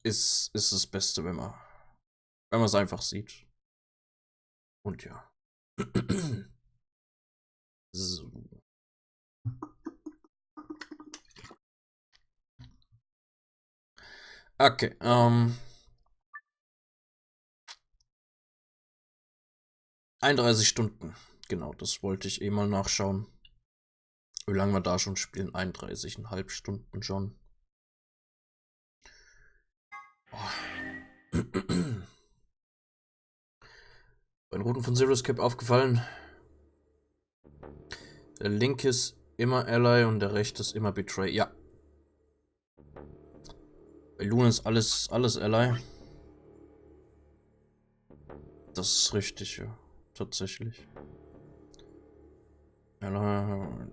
ist das Beste, wenn man es einfach sieht. Und ja. So. Okay, 31 Stunden. Genau, das wollte ich eh mal nachschauen. Wie lange wir da schon spielen? 31,5 Stunden schon. Oh. Bei den Routen von Zero Escape aufgefallen. Der linke ist immer Ally und der rechte ist immer Betray. Ja. Bei Luna ist alles Ally. Das ist richtig, ja. Tatsächlich. Ally.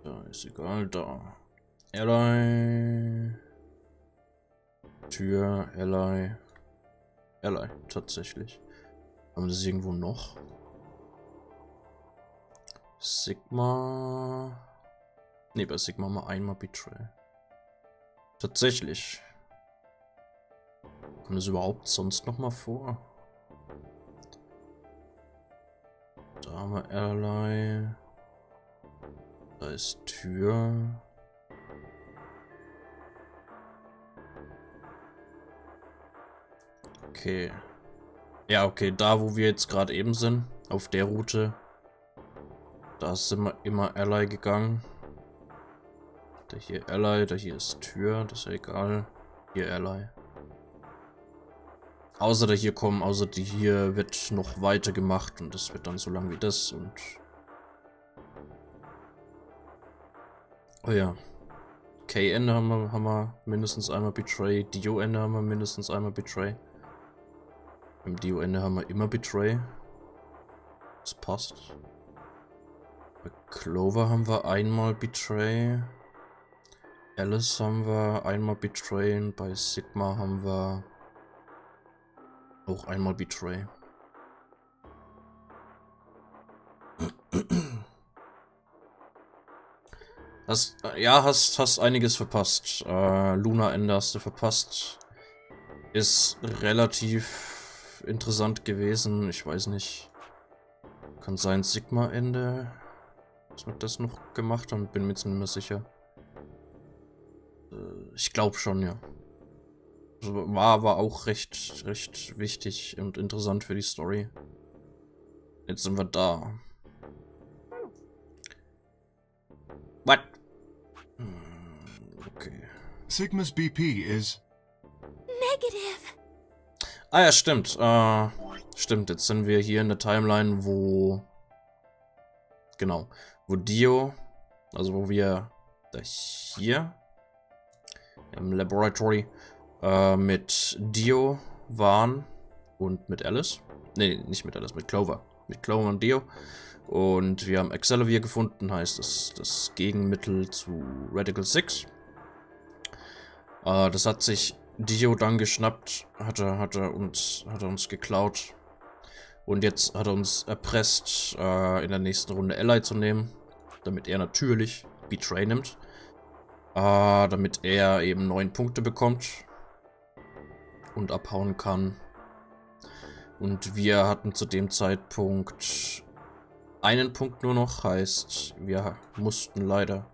Da ist egal, da. Ally. Tür, Ally. Ally, tatsächlich. Haben wir das irgendwo noch? Sigma. Ne, bei Sigma mal einmal Betray. Tatsächlich. Kommt das überhaupt sonst noch mal vor? Da haben wir Ally. Da ist Tür. Okay. Ja, okay, da wo wir jetzt gerade eben sind, auf der Route, da sind wir immer Ally gegangen. Da hier Ally, da hier ist Tür, das ist ja egal. Hier Ally. Außer die hier wird noch weiter gemacht und das wird dann so lang wie das und... Oh ja. K-Ende haben wir mindestens einmal Betray. Dio-Ende haben wir mindestens einmal Betray. Im Dio-Ende haben wir immer Betray. Das passt. Bei Clover haben wir einmal Betray. Alice haben wir einmal Betray. Und bei Sigma haben wir auch einmal Betray. Hast einiges verpasst. Luna-Ende hast du verpasst. Ist relativ interessant gewesen. Ich weiß nicht. Kann sein Sigma-Ende, dass wir das noch gemacht haben. Bin mir jetzt nicht mehr sicher. Ich glaube schon, ja. War auch recht wichtig und interessant für die Story. Jetzt sind wir da. What? Okay. Sigma's BP is... Negative. Ah ja, stimmt. Stimmt, jetzt sind wir hier in der Timeline, wo... Genau. Wo Dio... Also wo wir... Da hier... Im Laboratory... mit Dio waren... Und mit Alice. Nee, nicht mit Alice, mit Clover. Mit Clover und Dio. Und wir haben Excalibur gefunden, heißt das Gegenmittel zu Radical 6. Das hat sich Dio dann geschnappt, hat er uns geklaut. Und jetzt hat er uns erpresst, in der nächsten Runde Ally zu nehmen. Damit er natürlich Betray nimmt. Damit er eben 9 Punkte bekommt. Und abhauen kann. Und wir hatten zu dem Zeitpunkt einen Punkt nur noch, heißt, wir mussten leider,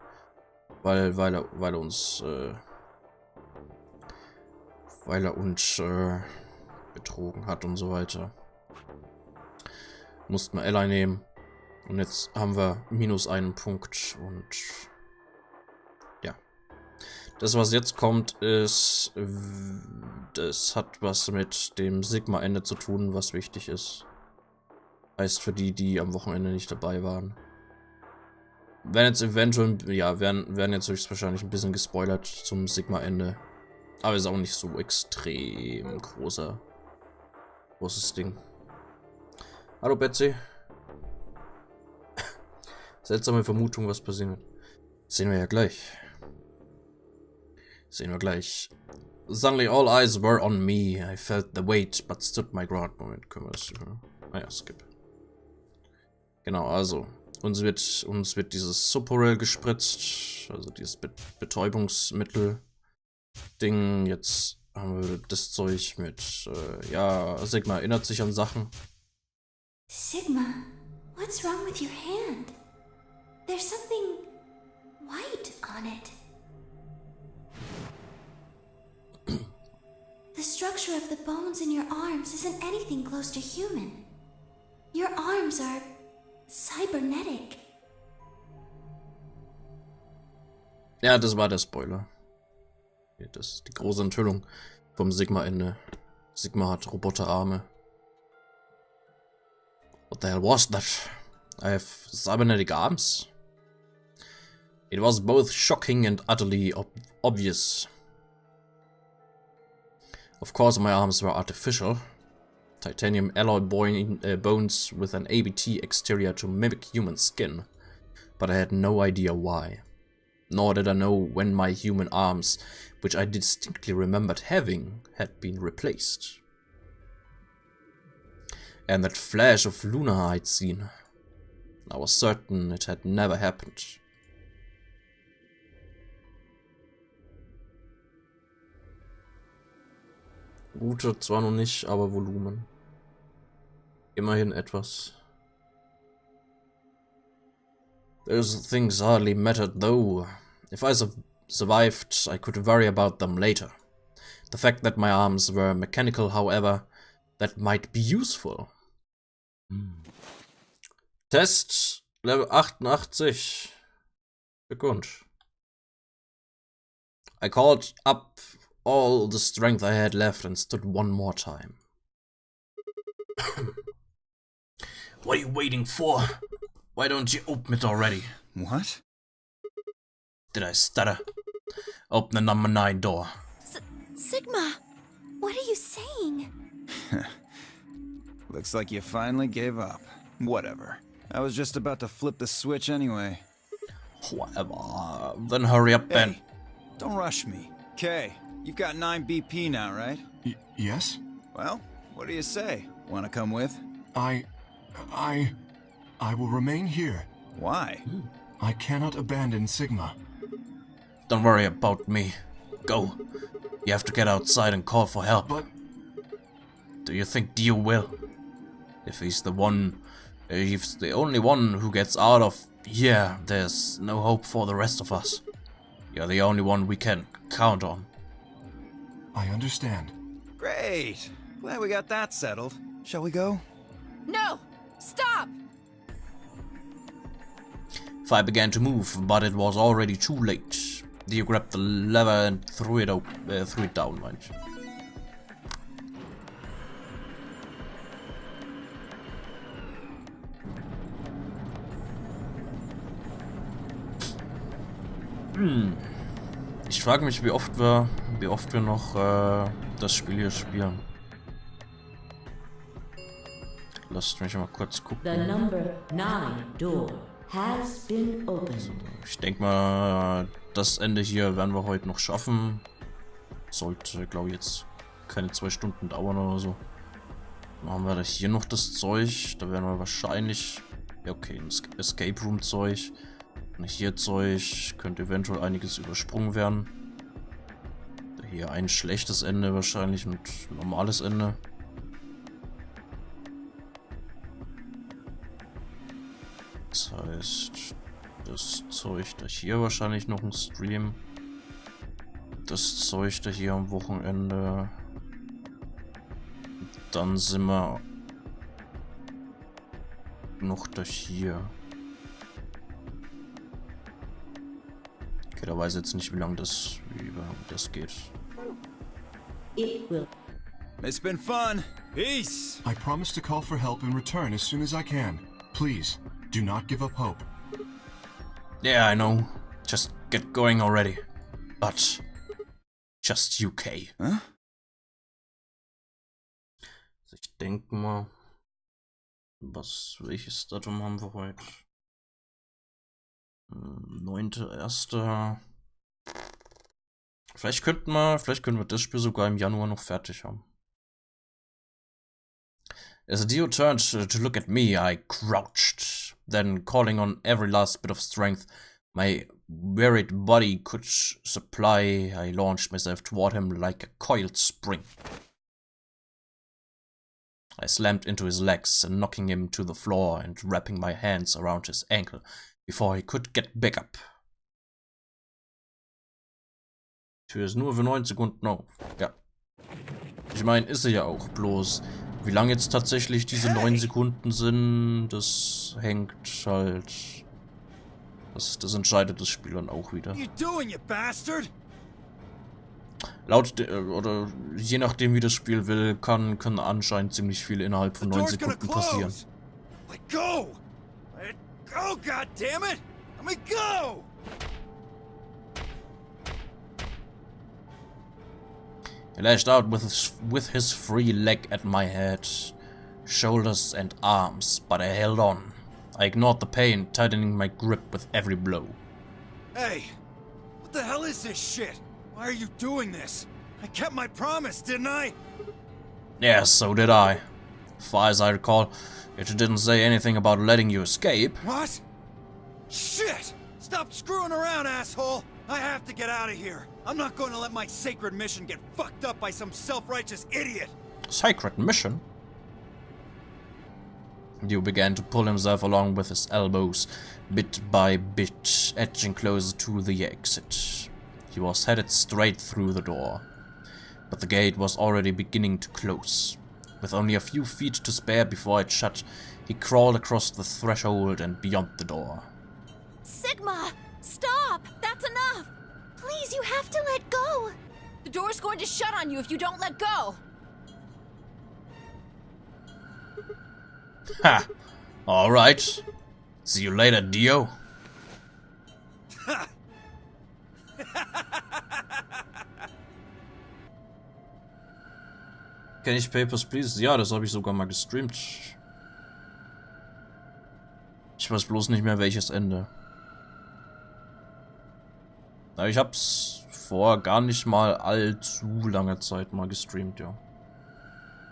weil er uns betrogen hat und so weiter, mussten wir Ally nehmen. Und jetzt haben wir minus einen Punkt und ja. Das, was jetzt kommt, ist, das hat was mit dem Sigma-Ende zu tun, was wichtig ist. Heißt für die, die am Wochenende nicht dabei waren. Werden jetzt eventuell, ja, werden jetzt höchstwahrscheinlich ein bisschen gespoilert zum Sigma-Ende. Aber ist auch nicht so extrem großes Ding. Hallo Betsy. Seltsame Vermutung, was passieren wird. Sehen wir ja gleich. Suddenly all eyes were on me. I felt the weight, but stood my ground. Moment, können wir das... Ah ja, skip. Genau, also, uns wird dieses Supporel gespritzt, also dieses Betäubungsmittel. Ding. Jetzt haben wir das Zeug mit, ja, Sigma erinnert sich an Sachen. Sigma, what's wrong with your hand? There's something white on it. The structure of the bones in your arms isn't anything close to human. Your arms are cybernetic. Ja, das war der Spoiler. Das ist die große Enthüllung vom Sigma-Ende. Sigma hat Roboterarme. What the hell was that? I have cybernetic arms? It was both shocking and utterly obvious. Of course my arms were artificial. Titanium alloy bones with an ABT exterior to mimic human skin. But I had no idea why. Nor did I know when my human arms, which I distinctly remembered having, had been replaced. And that flash of Luna I'd seen. I was certain it had never happened. Route zwar noch nicht, aber Volumen. Immerhin etwas. Those things hardly mattered though. If I survived, I could worry about them later. The fact that my arms were mechanical, however, that might be useful. Test Level 88. Glückwunsch. I called up all the strength I had left and stood one more time. What are you waiting for? Why don't you open it already? What? Did I stutter? Open the number 9 door. Sigma, what are you saying? Looks like you finally gave up. Whatever. I was just about to flip the switch anyway. Whatever. Then hurry up, Ben. Hey, don't rush me. Kay, you've got 9 BP now, right? Yes? Well, what do you say? Wanna come with? I will remain here. Why? I cannot abandon Sigma. Don't worry about me. Go. You have to get outside and call for help. But Do you think Dio will? If he's the only one who gets out of here, there's no hope for the rest of us. You're the only one we can count on. I understand. Great. Glad we got that settled. Shall we go? No! Stop! I began to move, but it was already too late. Dio grabbed the lever and threw it down, meine ich. Ich frage mich, wie oft wir noch das Spiel hier spielen. Lasst mich mal kurz gucken. The number 9 door has been opened. Ich denke mal, das Ende hier werden wir heute noch schaffen. Sollte, glaube ich, jetzt keine 2 Stunden dauern oder so. Dann haben wir da hier noch das Zeug. Da werden wir wahrscheinlich... Ja, okay, ein Escape Room Zeug. Und hier Zeug. Könnte eventuell einiges übersprungen werden. Hier ein schlechtes Ende wahrscheinlich und ein normales Ende. Das heißt, das Zeug da hier wahrscheinlich noch ein Stream. Das Zeug da hier am Wochenende. Dann sind wir noch da hier. Okay, da weiß ich jetzt nicht, wie lange das geht. It will. It's been fun. Peace. I promise to call for help and return as soon as I can. Please, do not give up hope. Yeah, I know. Just get going already. But just UK. Huh? Also ich denke mal, welches Datum haben wir heute? 9.1. Vielleicht können wir das Spiel sogar im Januar noch fertig haben. As Dio turned to look at me, I crouched. Then, calling on every last bit of strength, my wearied body could supply, I launched myself toward him like a coiled spring. I slammed into his legs, knocking him to the floor and wrapping my hands around his ankle before he could get back up. Tür ist nur für 9 Sekunden auf. Ja. Ich meine, ist sie ja auch. Bloß, wie lange jetzt tatsächlich diese 9 Sekunden sind, das hängt halt... Das entscheidet das Spiel dann auch wieder. Oder je nachdem wie das Spiel will, können anscheinend ziemlich viel innerhalb von 9 Sekunden passieren. Let go! Let go, goddammit! Let me go! He lashed out with his free leg at my head, shoulders and arms, but I held on. I ignored the pain, tightening my grip with every blow. Hey, what the hell is this shit? Why are you doing this? I kept my promise, didn't I? Yes, so did I. As far as I recall, it didn't say anything about letting you escape. What? Shit! Stop screwing around, asshole! I have to get out of here. I'm not going to let my sacred mission get fucked up by some self-righteous idiot. Sacred mission? Dio began to pull himself along with his elbows, bit by bit, edging closer to the exit. He was headed straight through the door, but the gate was already beginning to close. With only a few feet to spare before it shut, he crawled across the threshold and beyond the door. Sigma! Stop! That's enough! Please, you have to let go! The door's going to shut on you if you don't let go! Ha! Alright. See you later, Dio. Kenn ich Papers, Please? Ja, das habe ich sogar mal gestreamt. Ich weiß bloß nicht mehr, welches Ende. Aber ich hab's vor gar nicht mal allzu langer Zeit mal gestreamt, ja.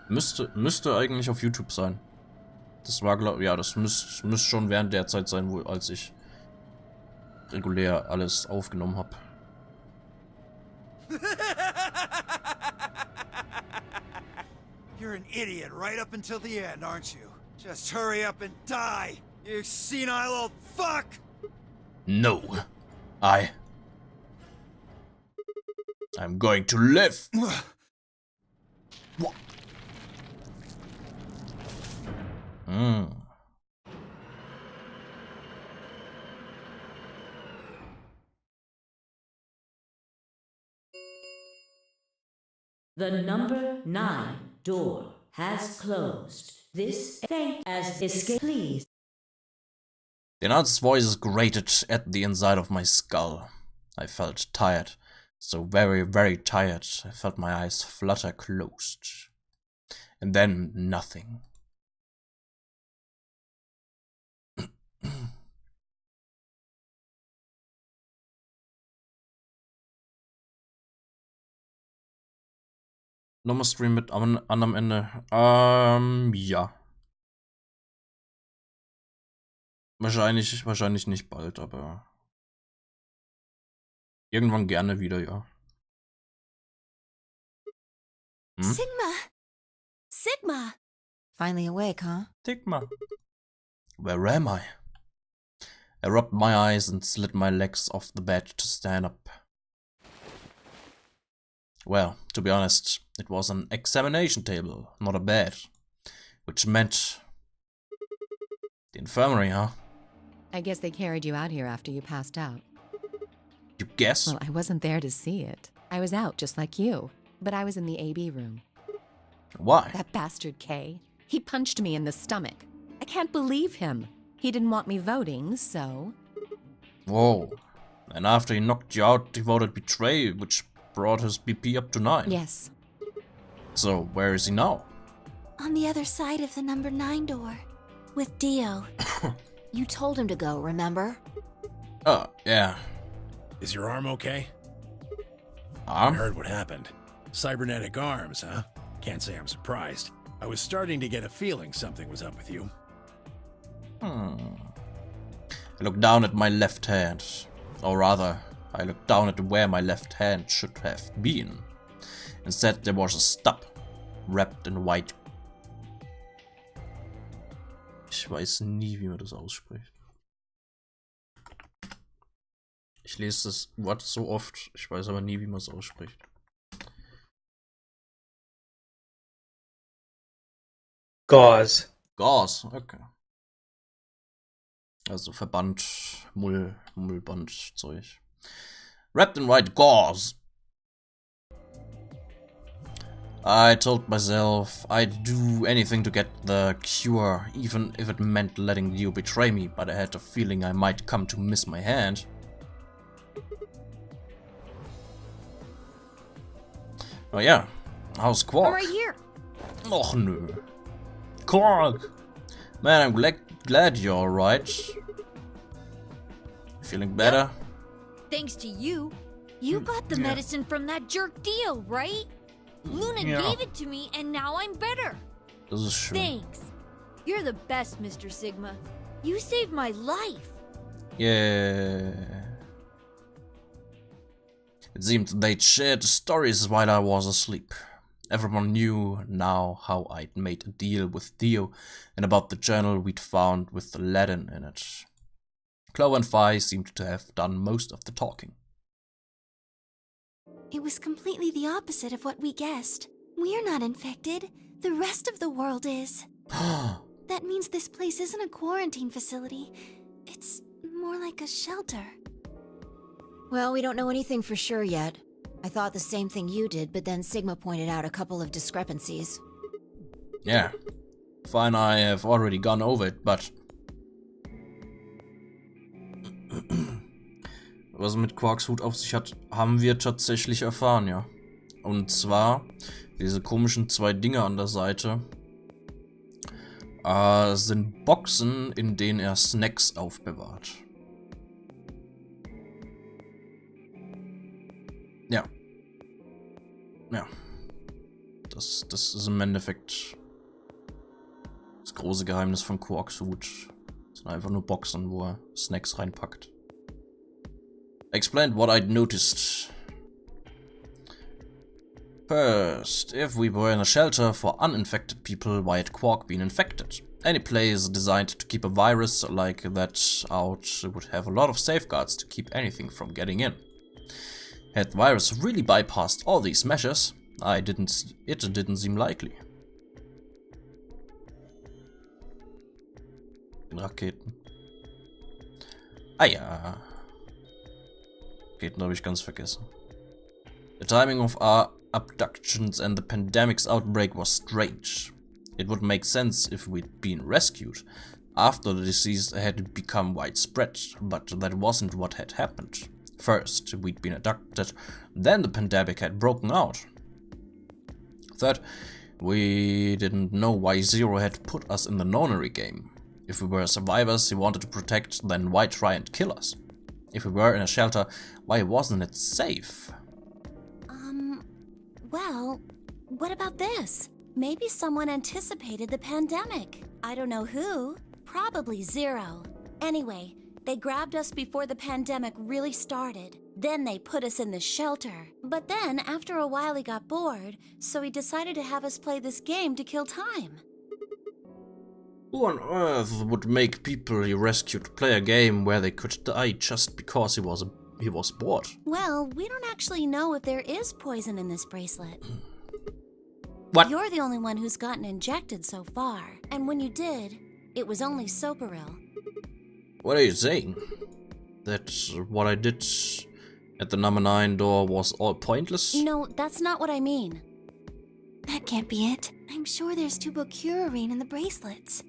Müsste eigentlich auf YouTube sein. Das war, ja, das müsste schon während der Zeit sein, wo, als ich regulär alles aufgenommen habe. You're an idiot right up until the end, aren't you? Just hurry up and die, you senile old fuck! No. I'm going to live. What? The number 9 door has closed. This thank as escape, please. The announcer's voice grated at the inside of my skull. I felt tired. So very, very tired. I felt my eyes flutter closed. And then nothing. Nochmal Stream mit anderem Ende. Ja. Wahrscheinlich nicht bald, aber irgendwann gerne wieder, ja. Hm? Sigma! Finally awake, huh? Sigma. Where am I? I rubbed my eyes and slid my legs off the bed to stand up. Well, to be honest, it was an examination table, not a bed. Which meant... the infirmary, huh? I guess they carried you out here after you passed out. You guess? Well, I wasn't there to see it. I was out just like you, but I was in the AB room. Why? That bastard Kay. He punched me in the stomach. I can't believe him. He didn't want me voting, so... Whoa. And after he knocked you out, he voted betray, which brought his BP up to 9. Yes. So, where is he now? On the other side of the number 9 door. With Dio. You told him to go, remember? Oh, yeah. Is your arm okay? I Arm? heard what happened. Cybernetic arms, huh? Can't say I'm surprised. I was starting to get a feeling something was up with you. I looked down at my left hand. Or rather, I looked down at where my left hand should have been. Instead, there was a stub, wrapped in white. Ich weiß nie, wie man das ausspricht. Ich lese das Wort so oft, ich weiß aber nie, wie man es ausspricht. Gauze. Gauze, okay. Also Verband, Mullband, Zeug. Wrapped in white gauze. I told myself I'd do anything to get the cure, even if it meant letting you betray me, but I had a feeling I might come to miss my hand. Oh yeah, how's Quark? I'm right here. Och nö. Quark! Man, I'm glad you're alright. Feeling better? Thanks to you. You got the medicine from that jerk Dio, right? Luna gave it to me and now I'm better. Das ist schön. Thanks. You're the best, Mr. Sigma. You saved my life. Yeah. It seemed they'd shared stories while I was asleep. Everyone knew now how I'd made a deal with Theo and about the journal we'd found with the Latin in it. Chloe and Phi seemed to have done most of the talking. It was completely the opposite of what we guessed. We're not infected. The rest of the world is. That means this place isn't a quarantine facility. It's more like a shelter. Well, we don't know anything for sure yet. I thought the same thing you did, but then Sigma pointed out a couple of discrepancies. Yeah. Phi and I have already gone over it, but... Was mit Quarks Hut auf sich hat, haben wir tatsächlich erfahren, ja. Und zwar, diese komischen zwei Dinge an der Seite sind Boxen, in denen er Snacks aufbewahrt. Ja. Ja. Das ist im Endeffekt das große Geheimnis von Quarks Hut. Das sind einfach nur Boxen, wo er Snacks reinpackt. I explained what I'd noticed. First, if we were in a shelter for uninfected people, why had Quark been infected? Any place designed to keep a virus like that out would have a lot of safeguards to keep anything from getting in. Had the virus really bypassed all these measures, it didn't seem likely. Raketen. Ah ja. Raketen habe ich ganz vergessen. The timing of our abductions and the pandemic's outbreak was strange. It would make sense if we'd been rescued after the disease had become widespread, but that wasn't what had happened. First, we'd been abducted, then the pandemic had broken out. Third, we didn't know why Zero had put us in the nonary game. If we were survivors he wanted to protect, then why try and kill us? If we were in a shelter, why wasn't it safe? Well, what about this? Maybe someone anticipated the pandemic. I don't know who. Probably Zero. Anyway, they grabbed us before the pandemic really started. Then they put us in the shelter. But then, after a while, he got bored, so he decided to have us play this game to kill time. Who on earth would make people he rescued play a game where they could die just because he was bored? Well, we don't actually know if there is poison in this bracelet. What? You're the only one who's gotten injected so far. And when you did, it was only Soparil. What are you saying? That what I did at the number 9 door was all pointless? No, that's not what I mean. That can't be it. I'm sure there's tubocurarine in the bracelets.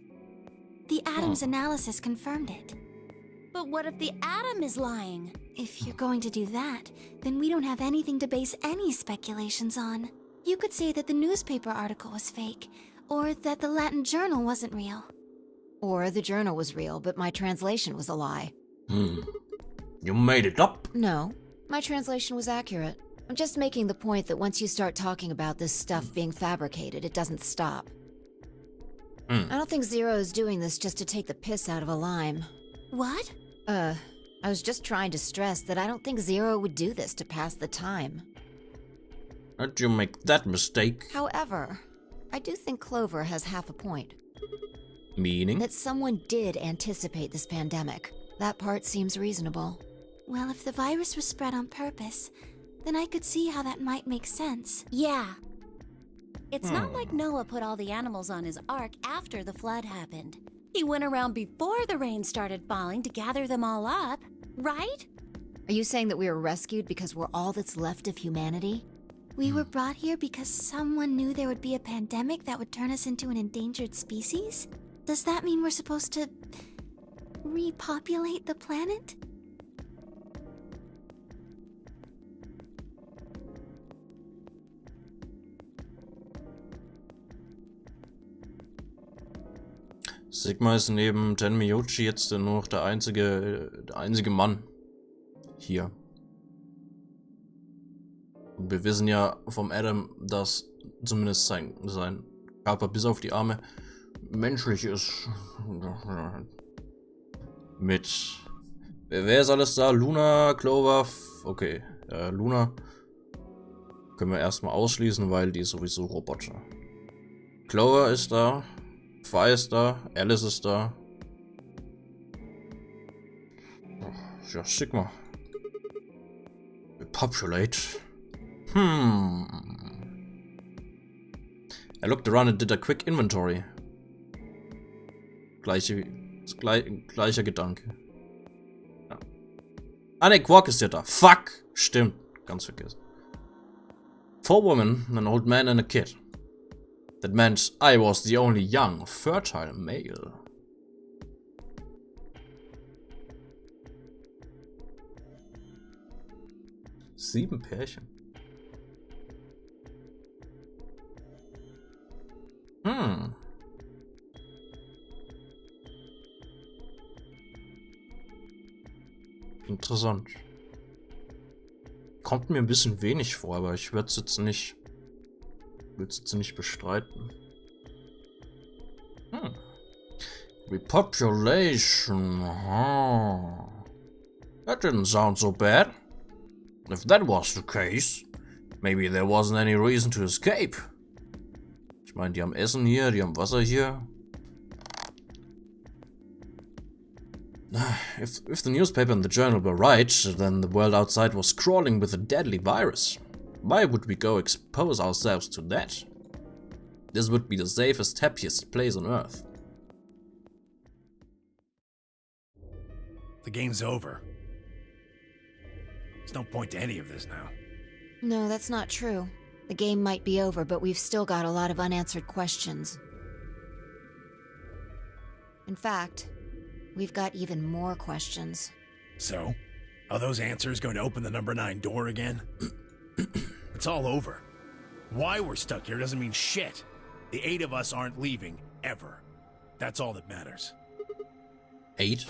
The Atom's analysis confirmed it. But what if the Atom is lying? If you're going to do that, then we don't have anything to base any speculations on. You could say that the newspaper article was fake, or that the Latin journal wasn't real. Or the journal was real, but my translation was a lie. You made it up? No, my translation was accurate. I'm just making the point that once you start talking about this stuff being fabricated, it doesn't stop. I don't think Zero is doing this just to take the piss out of a lime. What? I was just trying to stress that I don't think Zero would do this to pass the time. How'd you make that mistake? However, I do think Clover has half a point. Meaning? That someone did anticipate this pandemic. That part seems reasonable. Well, if the virus was spread on purpose, then I could see how that might make sense. Yeah. It's not like Noah put all the animals on his ark after the flood happened. He went around before the rain started falling to gather them all up, right? Are you saying that we were rescued because we're all that's left of humanity? We were brought here because someone knew there would be a pandemic that would turn us into an endangered species? Does that mean we're supposed to repopulate the planet? Sigma ist neben Tenmyouchi jetzt nur noch der einzige Mann hier. Und wir wissen ja vom Adam, dass zumindest sein Körper bis auf die Arme menschlich ist. Mit... Wer ist alles da? Luna, Clover... Okay, Luna können wir erstmal ausschließen, weil die ist sowieso Roboter. Clover ist da. Fi ist da. Alice ist da. Ja, Sigma. Repopulate. I looked around and did a quick inventory. Gleicher Gedanke. Ja. Ah ne, Quark ist ja da. Fuck! Stimmt. Ganz vergessen. 4 women, an old man and a kid. That meant I was the only young, fertile male. Sieben Pärchen. Interessant. Kommt mir ein bisschen wenig vor, aber ich würde es jetzt nicht bestreiten. Repopulation. That didn't sound so bad. If that was the case, maybe there wasn't any reason to escape. Ich meine, die haben Essen hier, die haben Wasser hier. If the newspaper and the journal were right, then the world outside was crawling with a deadly virus. Why would we go expose ourselves to that? This would be the safest, happiest place on Earth. The game's over. There's no point to any of this now. No, that's not true. The game might be over, but we've still got a lot of unanswered questions. In fact, we've got even more questions. So, are those answers going to open the number 9 door again? It's all over. Why we're stuck here doesn't mean shit. The 8 of us aren't leaving, ever. That's all that matters. 8?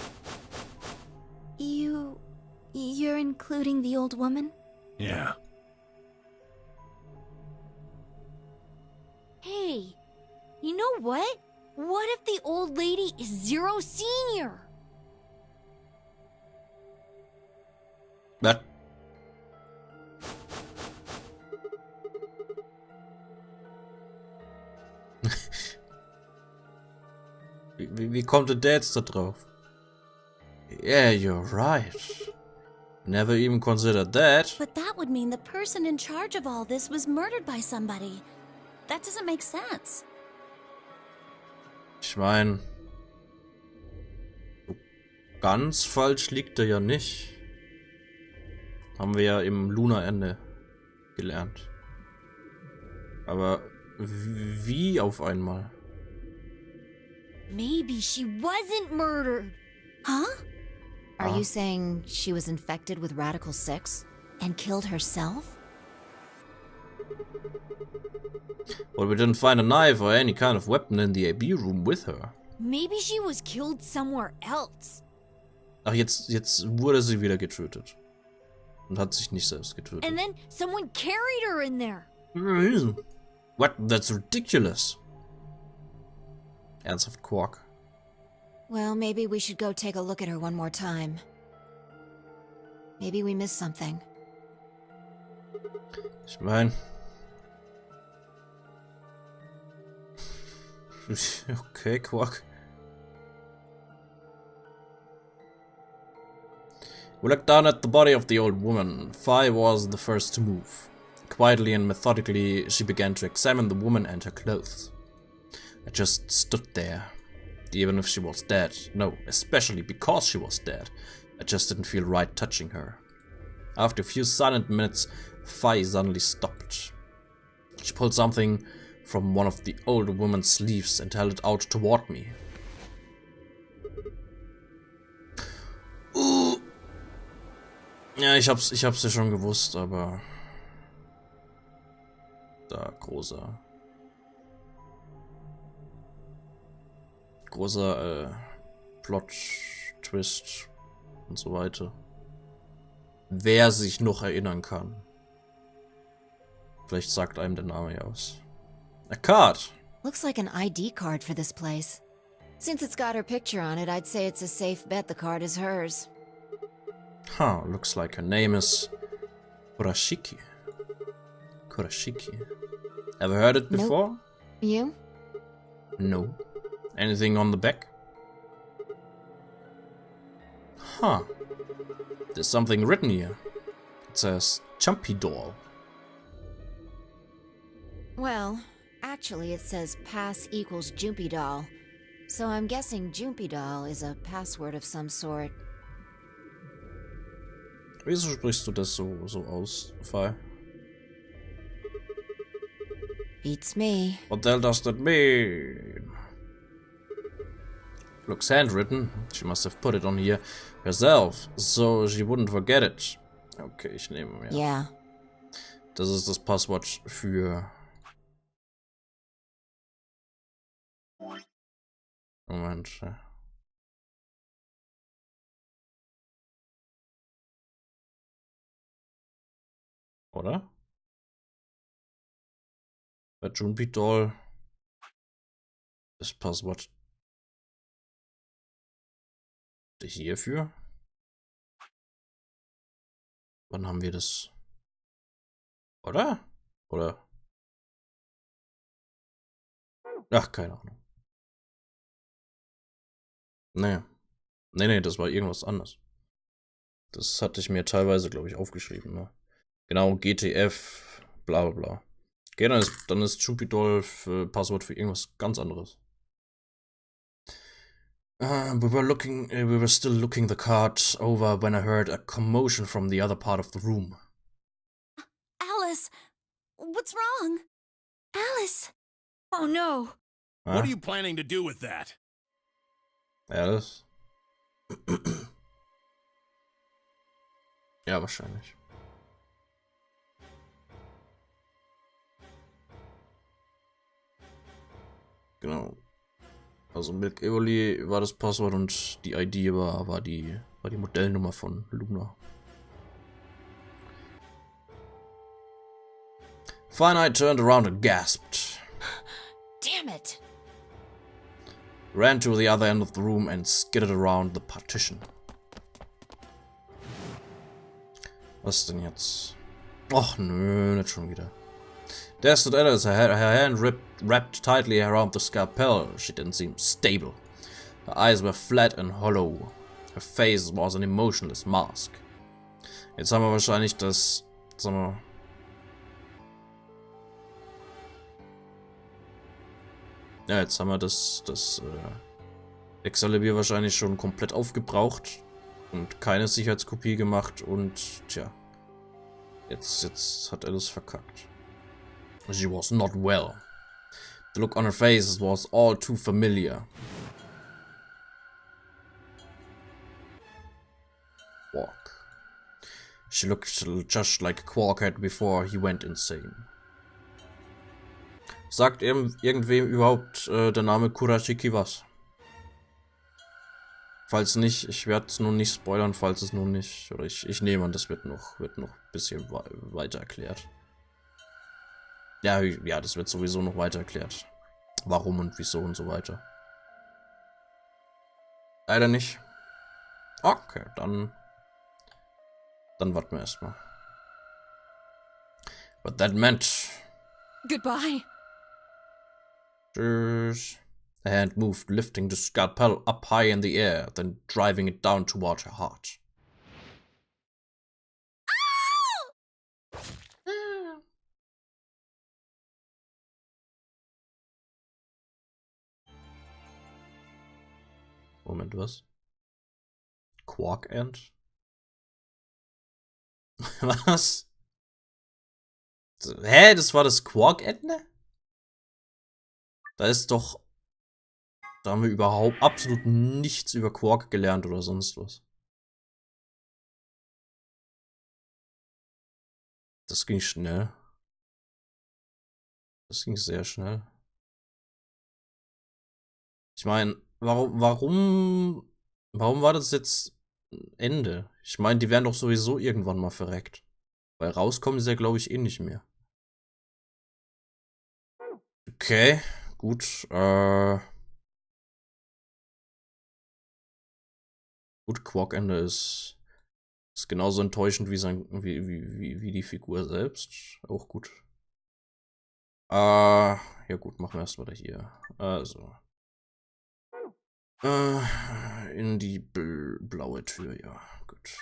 You're including the old woman? Yeah. Hey, you know what? What if the old lady is Zero Senior? What? Wie kommt der jetzt da drauf? Yeah, you're right. Never even considered that. But that would mean the person in charge of all this was murdered by somebody. That doesn't make sense. Ich meine, so ganz falsch liegt er ja nicht. Haben wir ja im Luna-Ende gelernt. Aber wie auf einmal? Maybe she wasn't murdered. Huh? Are you saying she was infected with Radical 6 and killed herself? Well, we didn't find a knife or any kind of weapon in the AB room with her. Maybe she was killed somewhere else. Ach, jetzt wurde sie wieder getötet. Und hat sich nicht selbst getötet. And then someone carried her in there. What? That's ridiculous. Ernsthaft, Quark. Well, maybe we should go take a look at her one more time. Maybe we missed something. Ich meine... Okay, Quark. We looked down at the body of the old woman. Fi was the first to move. Quietly and methodically, she began to examine the woman and her clothes. I just stood there. Even if she was dead. No, especially because she was dead. I just didn't feel right touching her. After a few silent minutes, Fi suddenly stopped. She pulled something from one of the older woman's sleeves and held it out toward me. Ja, ich hab's ja schon gewusst, aber... Da, großer Plot-Twist und so weiter. Wer sich noch erinnern kann. Vielleicht sagt einem der Name ja was. A card! Looks like an ID card for this place. Since it's got her picture on it, I'd say it's a safe bet the card is hers. Huh, looks like her name is Kurashiki. Ever heard it before? Nope. You? No. Anything on the back? Huh. There's something written here. It says Jumpy Doll. Well, actually it says pass equals Jumpy Doll. So I'm guessing Jumpy Doll is a password of some sort. Wieso sprichst du das so aus, Fi? Beats me. What the hell does that mean? Looks handwritten. She must have put it on here herself, so she wouldn't forget it. Okay, ich nehme mir. Yeah. Das ist das Passwort für... Moment. Oder? Bei Jumpy Doll das Passwort hierfür. Wann haben wir das? Oder? Oder? Ach, keine Ahnung. Naja. Nee, das war irgendwas anderes. Das hatte ich mir teilweise, glaube ich, aufgeschrieben. Ne? Genau, GTF, bla bla bla. Okay, dann ist Jumpy Doll Passwort für irgendwas ganz anderes. We were still looking the card over when I heard a commotion from the other part of the room. Alice, what's wrong? Alice! Oh no! What are you planning to do with that? Alice? Ja, wahrscheinlich. Genau. Also Milk Evoli war das Passwort und die ID war die Modellnummer von Luna. Finally, I turned around and gasped. Damn it! Ran to the other end of the room and skidded around the partition. Was denn jetzt? Och nö, nicht schon wieder. There stood Alice, her hand wrapped tightly around the scalpel. She didn't seem stable. Her eyes were flat and hollow. Her face was an emotionless mask. Jetzt haben wir wahrscheinlich das... Sagen wir... Ja, jetzt haben wir das Excalibur wahrscheinlich schon komplett aufgebraucht und keine Sicherheitskopie gemacht und tja, jetzt hat Alice verkackt. She was not well. The look on her face was all too familiar. Quark. She looked just like Quark had before he went insane. Sagt irgendwem überhaupt der Name Kurashiki was? Falls nicht, ich werde es nun nicht spoilern, falls es nun nicht, oder ich nehme an, das wird noch ein bisschen weiter erklärt. Ja, das wird sowieso noch weiter erklärt. Warum und wieso und so weiter. Leider nicht. Okay, dann Dann warten wir erstmal. But that meant... Goodbye. Tschüss. The hand moved, lifting the scalpel up high in the air, then driving it down toward her heart. Moment, was? Quark End? Was? Hä? Das war das Quark-Ende? Da ist doch... Da haben wir überhaupt absolut nichts über Quark gelernt oder sonst was. Das ging schnell. Das ging sehr schnell. Ich meine, warum war das jetzt Ende? Ich meine, die werden doch sowieso irgendwann mal verreckt. Weil rauskommen sie ja, glaube ich, eh nicht mehr. Okay, gut. Gut, Quark-Ende ist genauso enttäuschend wie die Figur selbst. Auch gut. Ja gut, machen wir erst mal hier. Also. In die blaue Tür, ja, gut.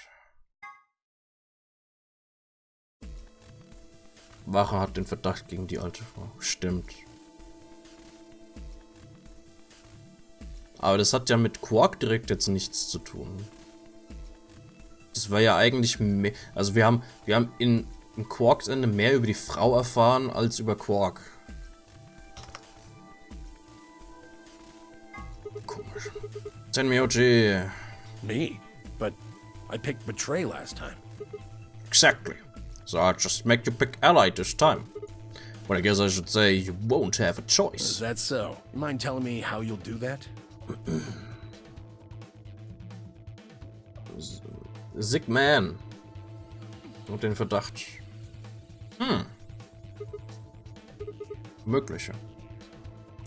Wache hat den Verdacht gegen die alte Frau. Stimmt. Aber das hat ja mit Quark direkt jetzt nichts zu tun. Das war ja eigentlich mehr. Also wir haben in Quarks Ende mehr über die Frau erfahren als über Quark. Komisch. Tenmyoji. Me? But I picked Betray last time. Exactly. So I'll just make you pick Ally this time. But I guess I should say you won't have a choice. Is that so? You mind telling me how you'll do that? Sick Man. Und den Verdacht. Mögliche.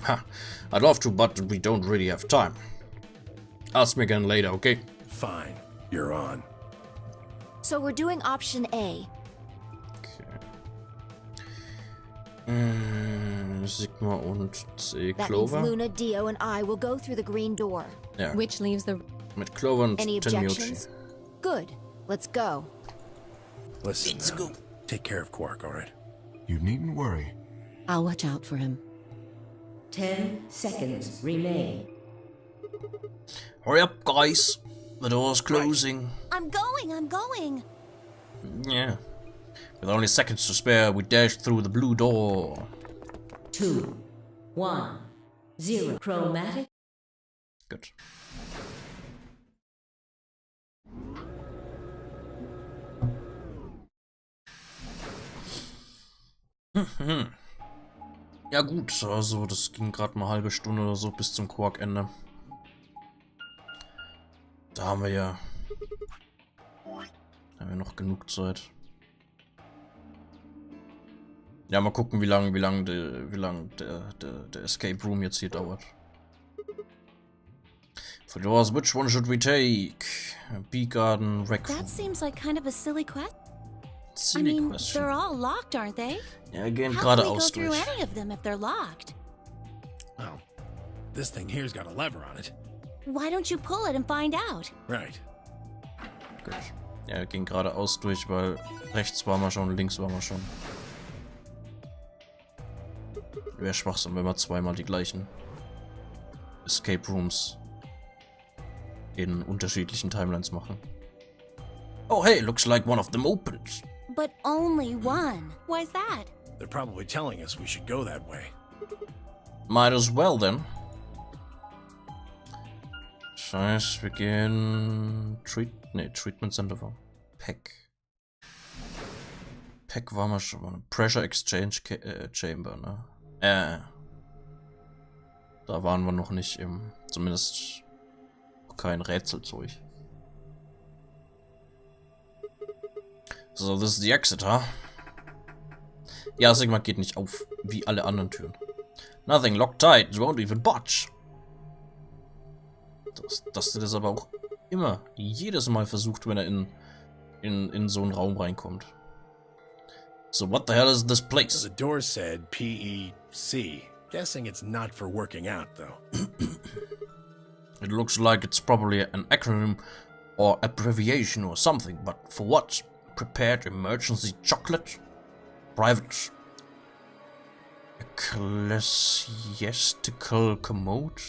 Ha. I'd love to, but we don't really have time. Ask me again later, okay? Fine. You're on. So we're doing option A. Sigma und C. That means Clover. Luna, Dio, and I will go through the green door. Ja. Which leaves the... Mit Clover und Any Tenmyoji. objections? Good. Let's go. Listen, Let's go. take care of Quark, all right? You needn't worry. I'll watch out for him. 10 seconds remain. Hurry up, guys. The door's closing. I'm going. Yeah. With only seconds to spare, we dash through the blue door. 2, 1, 0. Chromatic. Gut. Ja gut, also das ging gerade mal eine halbe Stunde oder so bis zum Quark-Ende. Da haben wir noch genug Zeit. Ja, mal gucken, wie lang der Escape Room jetzt hier dauert. For doors, which one should we take? Bee Garden, Rec Room. That seems like kind of a silly question. Silly question. They're all locked, aren't they? Ja, gehen How can we go geradeaus through durch. any of them if they're locked? Well, this thing here's got a lever on it. Why don't you pull it and find out? Right. Gut. Ja, wir gehen geradeaus durch, weil rechts waren wir schon, links waren wir schon. Wäre Schwachsinn, wenn wir zweimal die gleichen Escape Rooms in unterschiedlichen Timelines machen. Oh hey, looks like one of them opened. But only one. Why's that? They're probably telling us we should go that way. Might as well then. Scheiße, wir gehen... Treatment Center war... Pack waren wir schon mal. Pressure Exchange Chamber, ne? Da waren wir noch nicht im... Zumindest kein Rätselzeug. So, this is the exit, huh? Ja, Sigma geht nicht auf, wie alle anderen Türen. Nothing locked tight, it won't even budge. Dass der das aber auch immer, jedes Mal versucht, wenn er in in so einen Raum reinkommt. So, what the hell is this place? The door said PEC. Guessing it's not for working out, though. It looks like it's probably an acronym or abbreviation or something, but for what? Prepared emergency chocolate? Private ecclesiastical commode?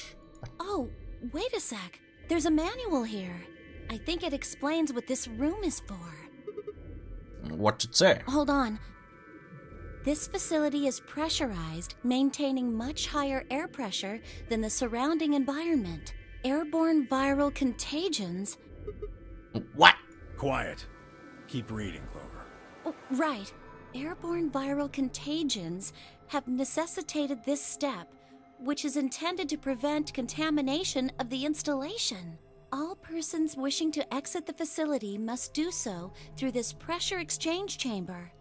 Oh, wait a sec. There's a manual here. I think it explains what this room is for. What's it say? Hold on. This facility is pressurized, maintaining much higher air pressure than the surrounding environment. Airborne viral contagions. What? Quiet. Keep reading, Clover. Oh, right. Airborne viral contagions have necessitated this step, which is intended to prevent contamination of the installation. All persons wishing to exit the facility must do so through this pressure exchange chamber.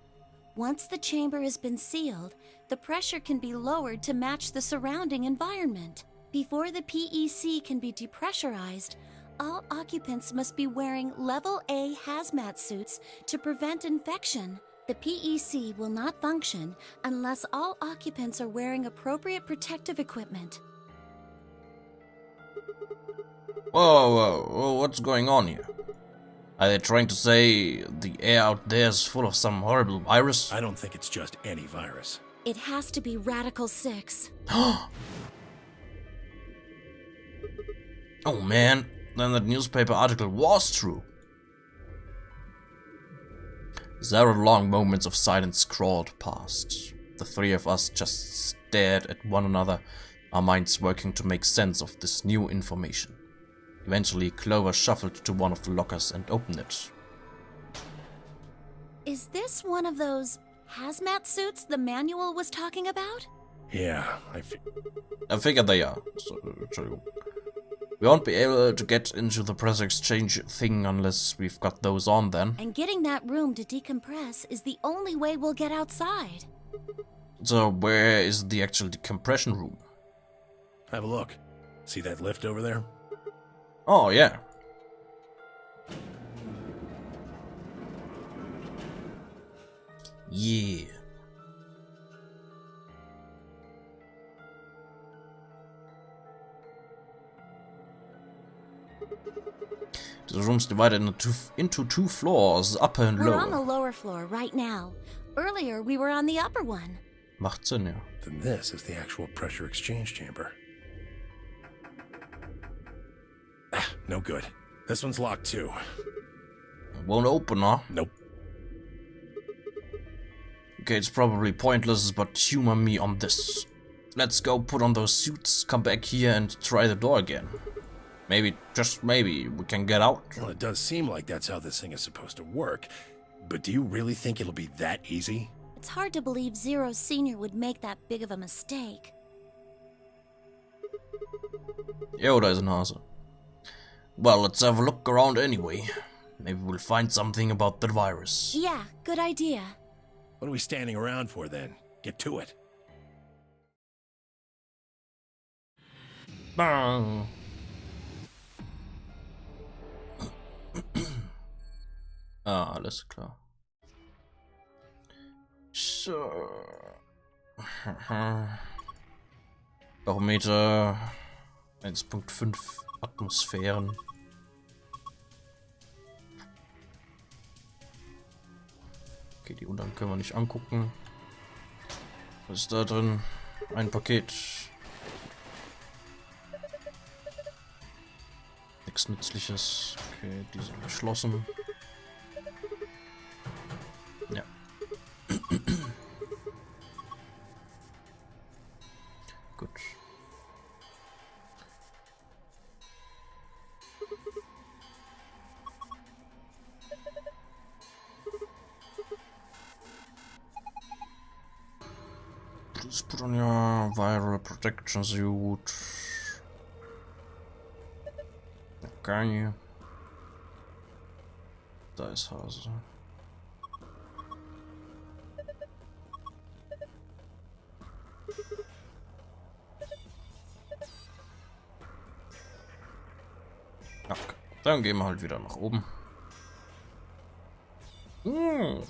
Once the chamber has been sealed, the pressure can be lowered to match the surrounding environment. Before the PEC can be depressurized, all occupants must be wearing Level A hazmat suits to prevent infection. The PEC will not function unless all occupants are wearing appropriate protective equipment. Whoa, what's going on here? Are they trying to say the air out there is full of some horrible virus? I don't think it's just any virus. It has to be Radical 6. Oh man, then that newspaper article was true. Several long moments of silence crawled past. The three of us just stared at one another, our minds working to make sense of this new information. Eventually, Clover shuffled to one of the lockers and opened it. Is this one of those hazmat suits the manual was talking about? Yeah, I figured they are. So, we won't be able to get into the pressure exchange thing unless we've got those on then. And getting that room to decompress is the only way we'll get outside. So where is the actual decompression room? Have a look. See that lift over there? Oh, yeah. Yeah. The room's divided into two floors, upper and lower. We're on the lower floor right now. Earlier, we were on the upper one. Macht Sinn, ja. Then this is the actual pressure exchange chamber. No good. This one's locked too. Won't open, huh? Nope. Okay, it's probably pointless, but humor me on this. Let's go put on those suits, come back here and try the door again. Maybe, just maybe, we can get out. Well, it does seem like that's how this thing is supposed to work. But do you really think it'll be that easy? It's hard to believe Zero Senior would make that big of a mistake. Jo, da ist ein Hase. Well, let's have a look around anyway. Maybe we'll find something about the virus. Yeah, good idea. What are we standing around for then? Get to it. Bang. Alles klar. So. Barometer 1.5 Atmosphären. Okay, die unteren können wir nicht angucken. Was ist da drin? Ein Paket. Nichts Nützliches. Okay, die sind verschlossen. Ja. Gut. Please put on your viral protection suit. Okay. Da ist Hase. Okay. Dann gehen wir halt wieder nach oben. Oh.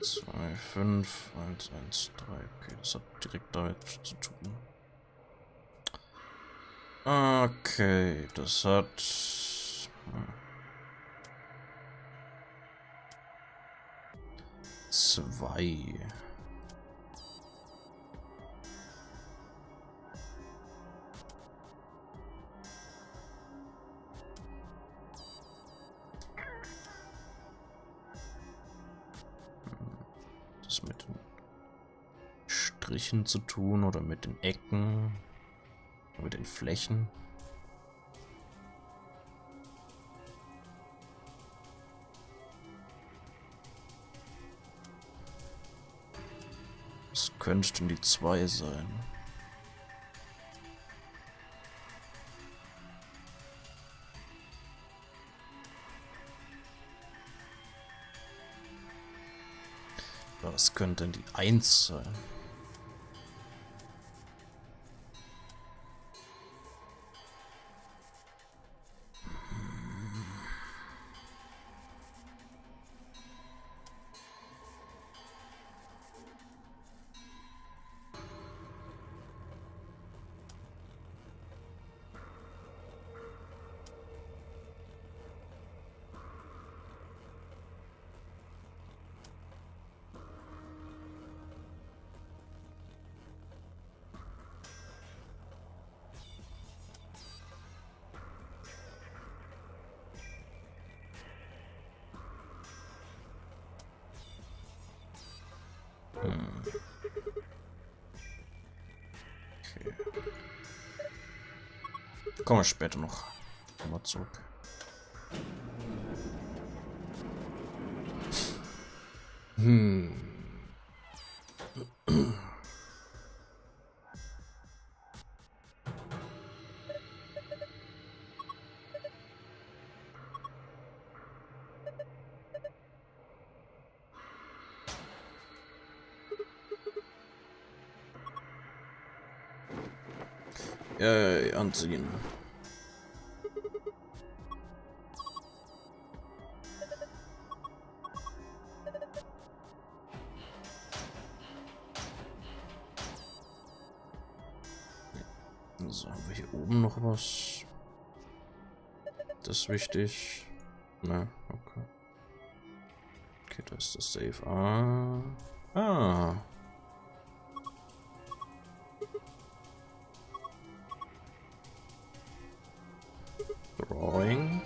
Zwei, 5, 1, 1, 3. Okay, das hat direkt damit zu tun. Okay, das hat... Zwei. Das mit den Strichen zu tun oder mit den Ecken, mit den Flächen. Was könnte denn die 2 sein? Was könnte denn die 1 sein? Okay. Kommen wir später noch mal zurück. Anziehen. So, haben wir hier oben noch was? Das ist wichtig. Na, okay. Okay, da ist das Safe. Ah. Drawing.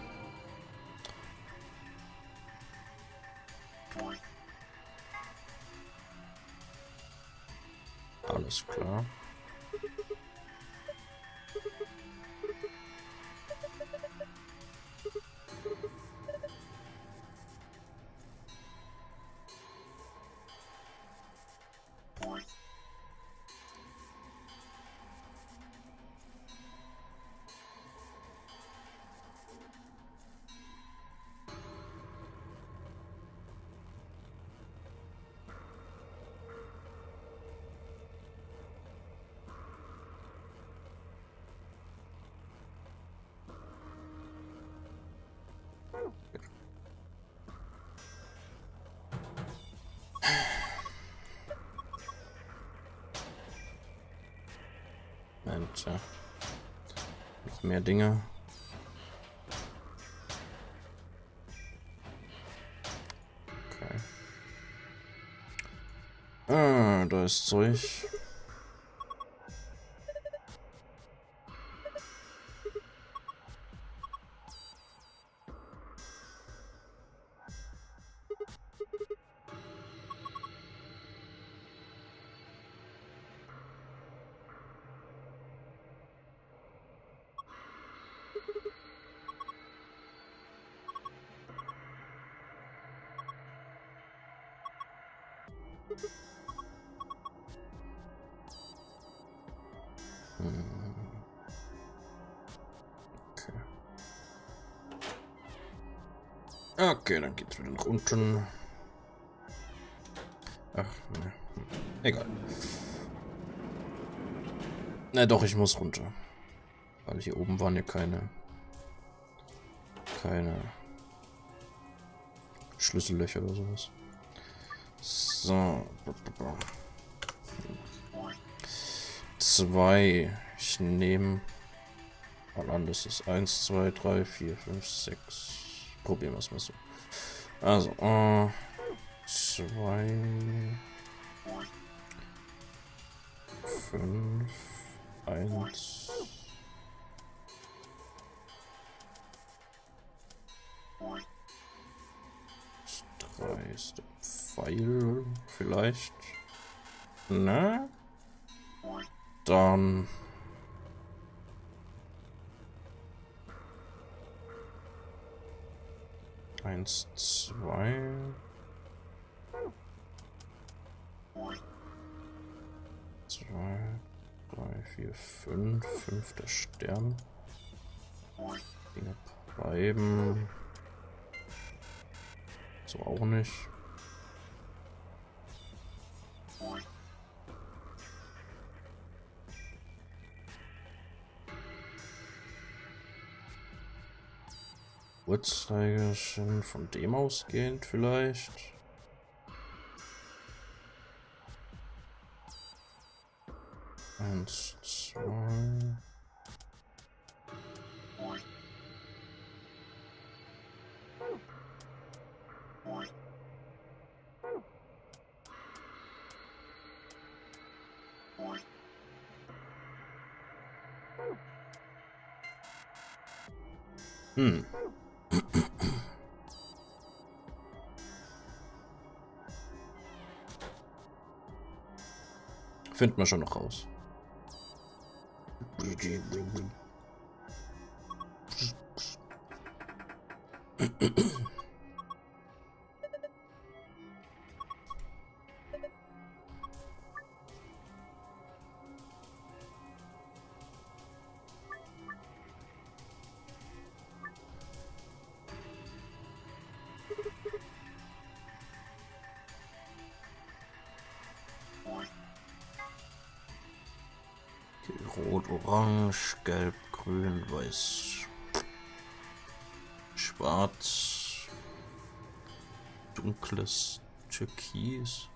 Alles klar. Und noch mehr Dinge. Okay. Da ist Zeug. Okay, dann geht's wieder nach unten. Ach, ne. Egal. Na doch, ich muss runter. Weil hier oben waren ja keine Schlüssellöcher oder sowas. So. 2. Ich nehme mal an, das ist 1, 2, 3, 4, 5, 6. Probieren wir es mal so. Also, 2, 5, 1. 3 ist der Pfeil, vielleicht. Na? Dann. Eins, 2. 2, 3, 4, 5. 5 der Stern. Dinge bleiben. So auch nicht. Uhrzeigersinn von dem ausgehend vielleicht. Eins, 2. Finden wir schon noch raus. Rot, Orange, Gelb, Grün, Weiß, Schwarz, dunkles Türkis.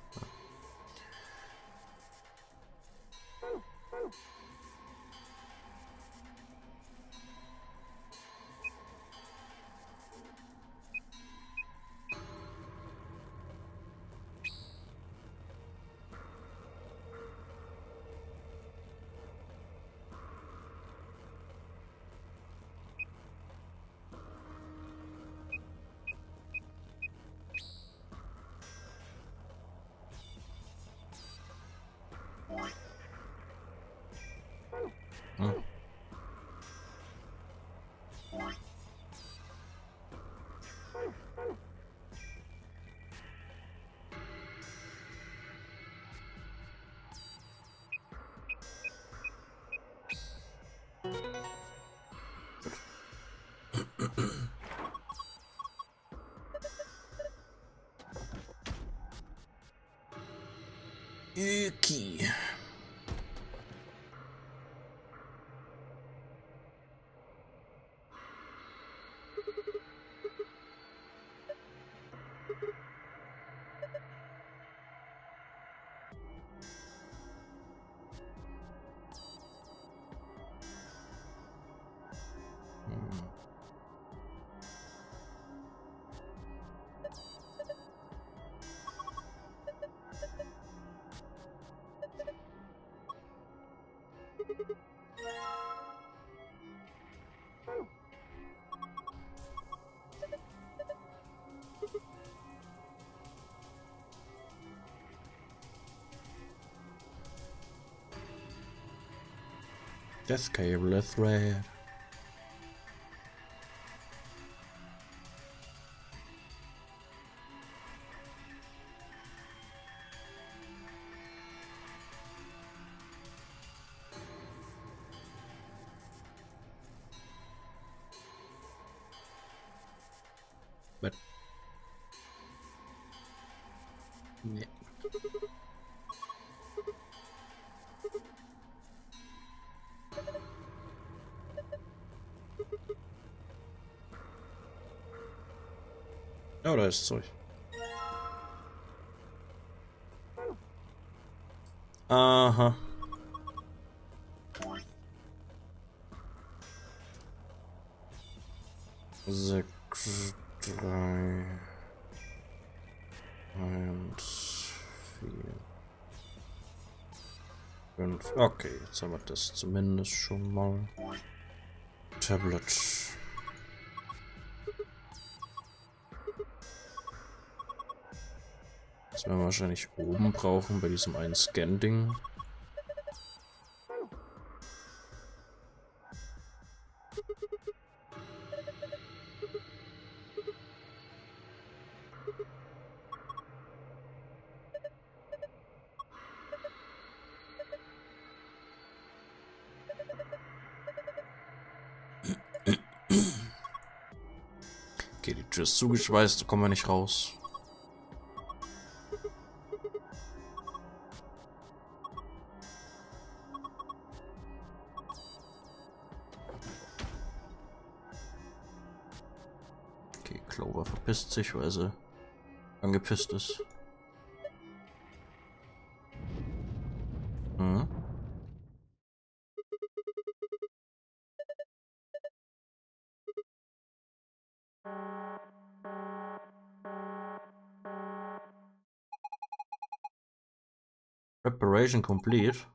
Okay. Death Cable, a thread. But Nee. Ja, da ist Zeug. Aha. Sechs, 3, 1, 4, 5. Okay, jetzt haben wir das zumindest schon mal. Tablet. Das werden wir wahrscheinlich oben brauchen bei diesem einen Scan-Ding. Okay, die Tür ist zugeschweißt, da kommen wir nicht raus. Okay, Clover verpisst sich, weil sie angepisst ist. Mhm. Preparation complete.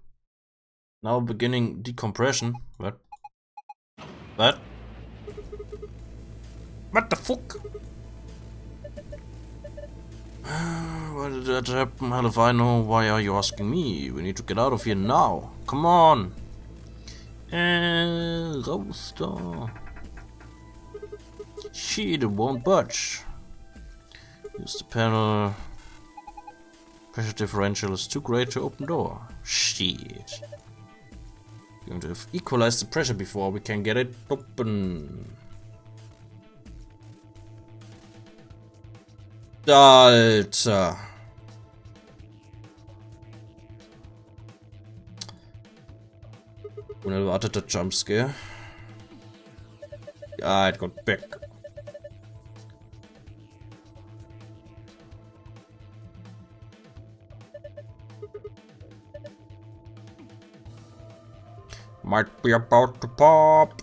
Now beginning decompression. What? What? What the fuck? Why did that happen? Hell if I know. Why are you asking me? We need to get out of here now. Come on. Raus da. Shit, it won't budge. Use the panel. Pressure differential is too great to open door. Shit. We're going to have equalized the pressure before we can get it open. Alter. Unerwarteter Jumpscare. Ah, it got back. Might be about to pop.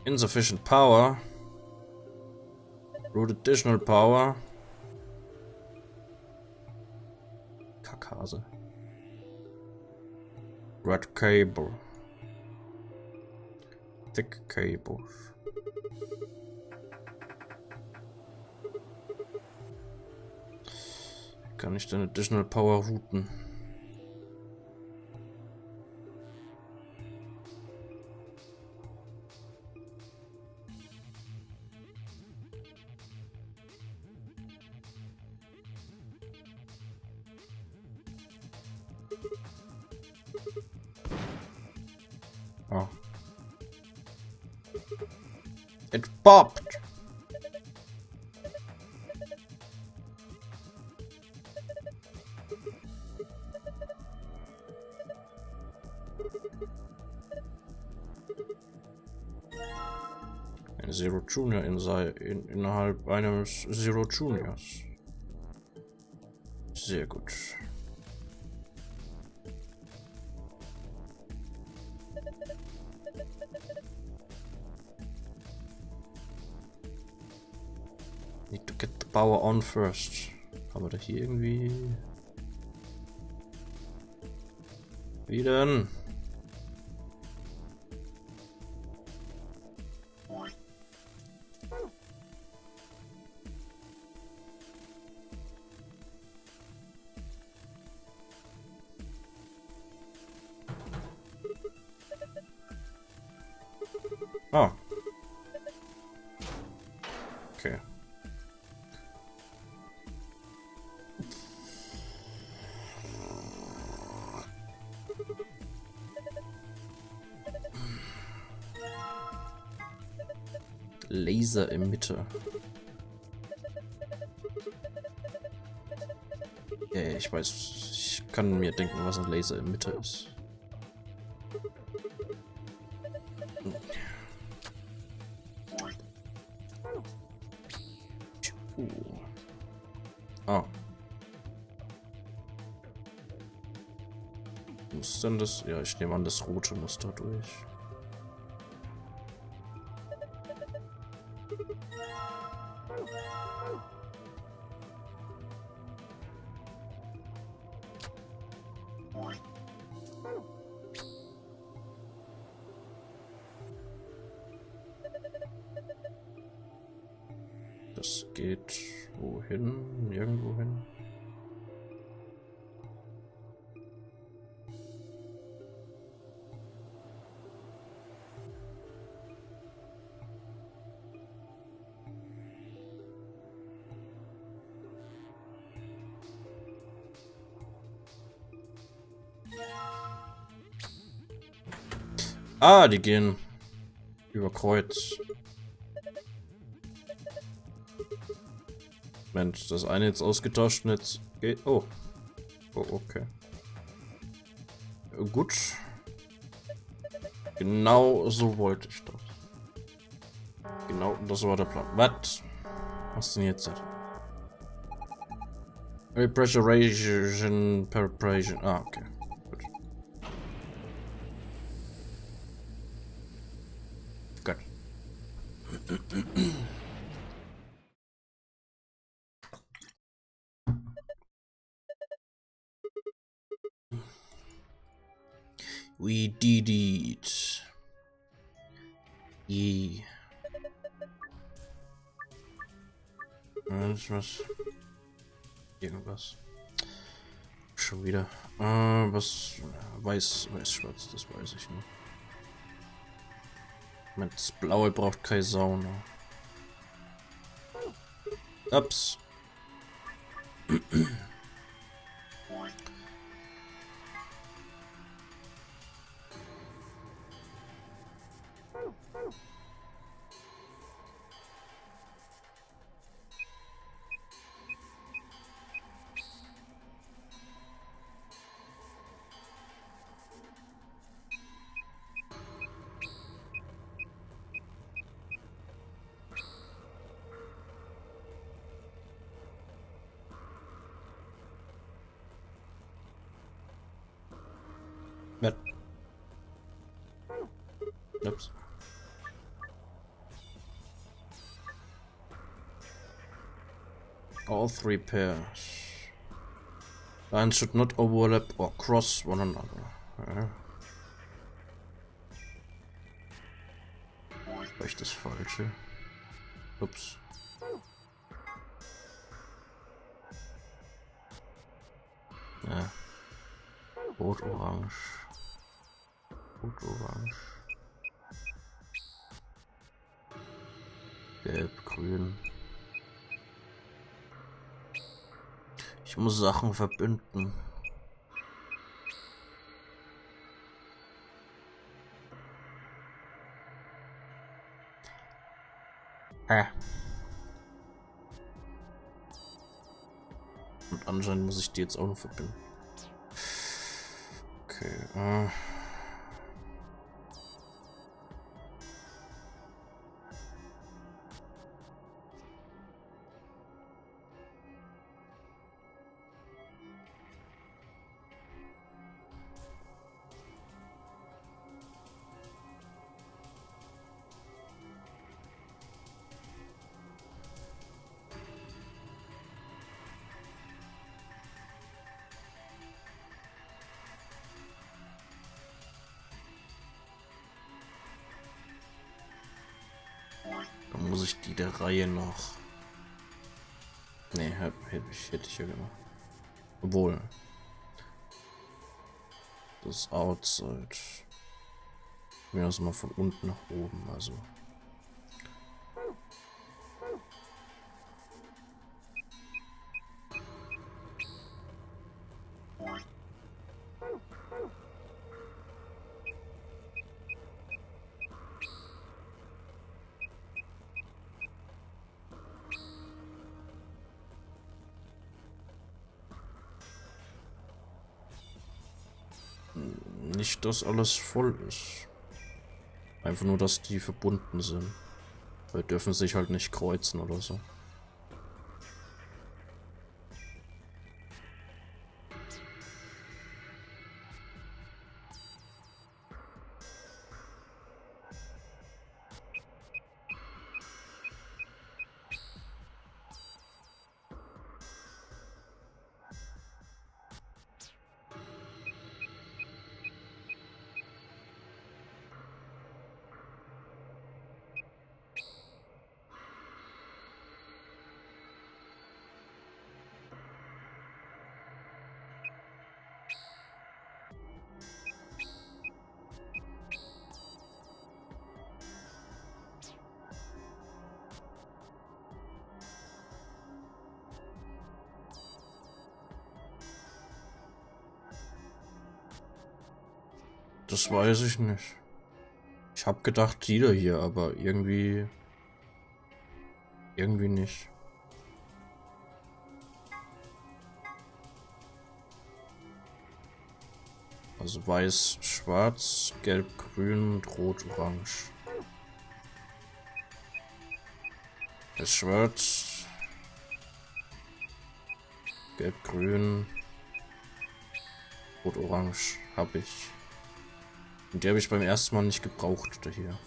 Insufficient power. Root additional power. Kackhase. Red cable. Thick cables. Kann ich denn additional power routen? Oh. It popped. Ein Zero Junior innerhalb eines Zero Juniors. Sehr gut. Need to get the power on first. Haben wir da hier irgendwie... Wie denn? Oh. Okay. Laser-Emitter. Ich weiß, ich kann mir denken, was ein Laser-Emitter ist. Ah. Muss denn das? Ja, ich nehme an, das rote muss da durch. Das geht wohin? Nirgendwo hin. Ah, die gehen über Kreuz. Mensch, das eine jetzt ausgetauscht und jetzt geht. Oh. Oh, okay. Gut. Genau so wollte ich das. Genau, das war der Plan. Was? Was denn jetzt? Repressurization, Preparation. Ah, okay. Gut. Gut. We did it. Yeah. Was? Irgendwas. Schon wieder. Was? Weiß, schwarz, das weiß ich nicht. Das Blaue braucht keine Sauna. Ups. Ups. All three pairs. Lines should not overlap or cross one another. Ja. War ich das Falsche? Ups. Ja. Rot-Orange. Rot-Orange. Gelb, grün. Ich muss Sachen verbünden. Und anscheinend muss ich die jetzt auch noch verbinden. Okay. Dann muss ich die der Reihe noch. Nee, hätte ich ja gemacht. Obwohl. Das ist Outside. Mir das mal von unten nach oben, also. nicht, dass alles voll ist. Einfach nur, dass die verbunden sind. Weil dürfen sich halt nicht kreuzen oder so. Das weiß ich nicht. Ich hab gedacht, die da hier, aber irgendwie nicht. Also weiß, schwarz, gelb, grün und rot, orange. Das ist schwarz, gelb, grün, rot, orange habe ich. Und die habe ich beim ersten Mal nicht gebraucht, da hier.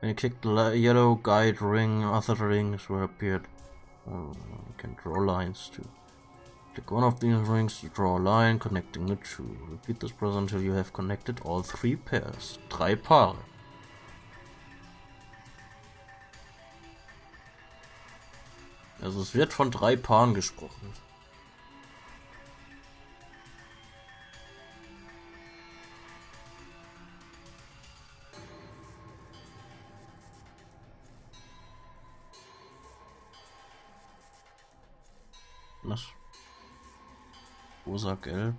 When you click the yellow guide ring, other rings will appear. You can draw lines too. Click one of these rings to draw a line connecting the two. Repeat this process until you have connected all 3 pairs. 3 Paare. Also es wird von 3 Paaren gesprochen. Was? Rosa, gelb.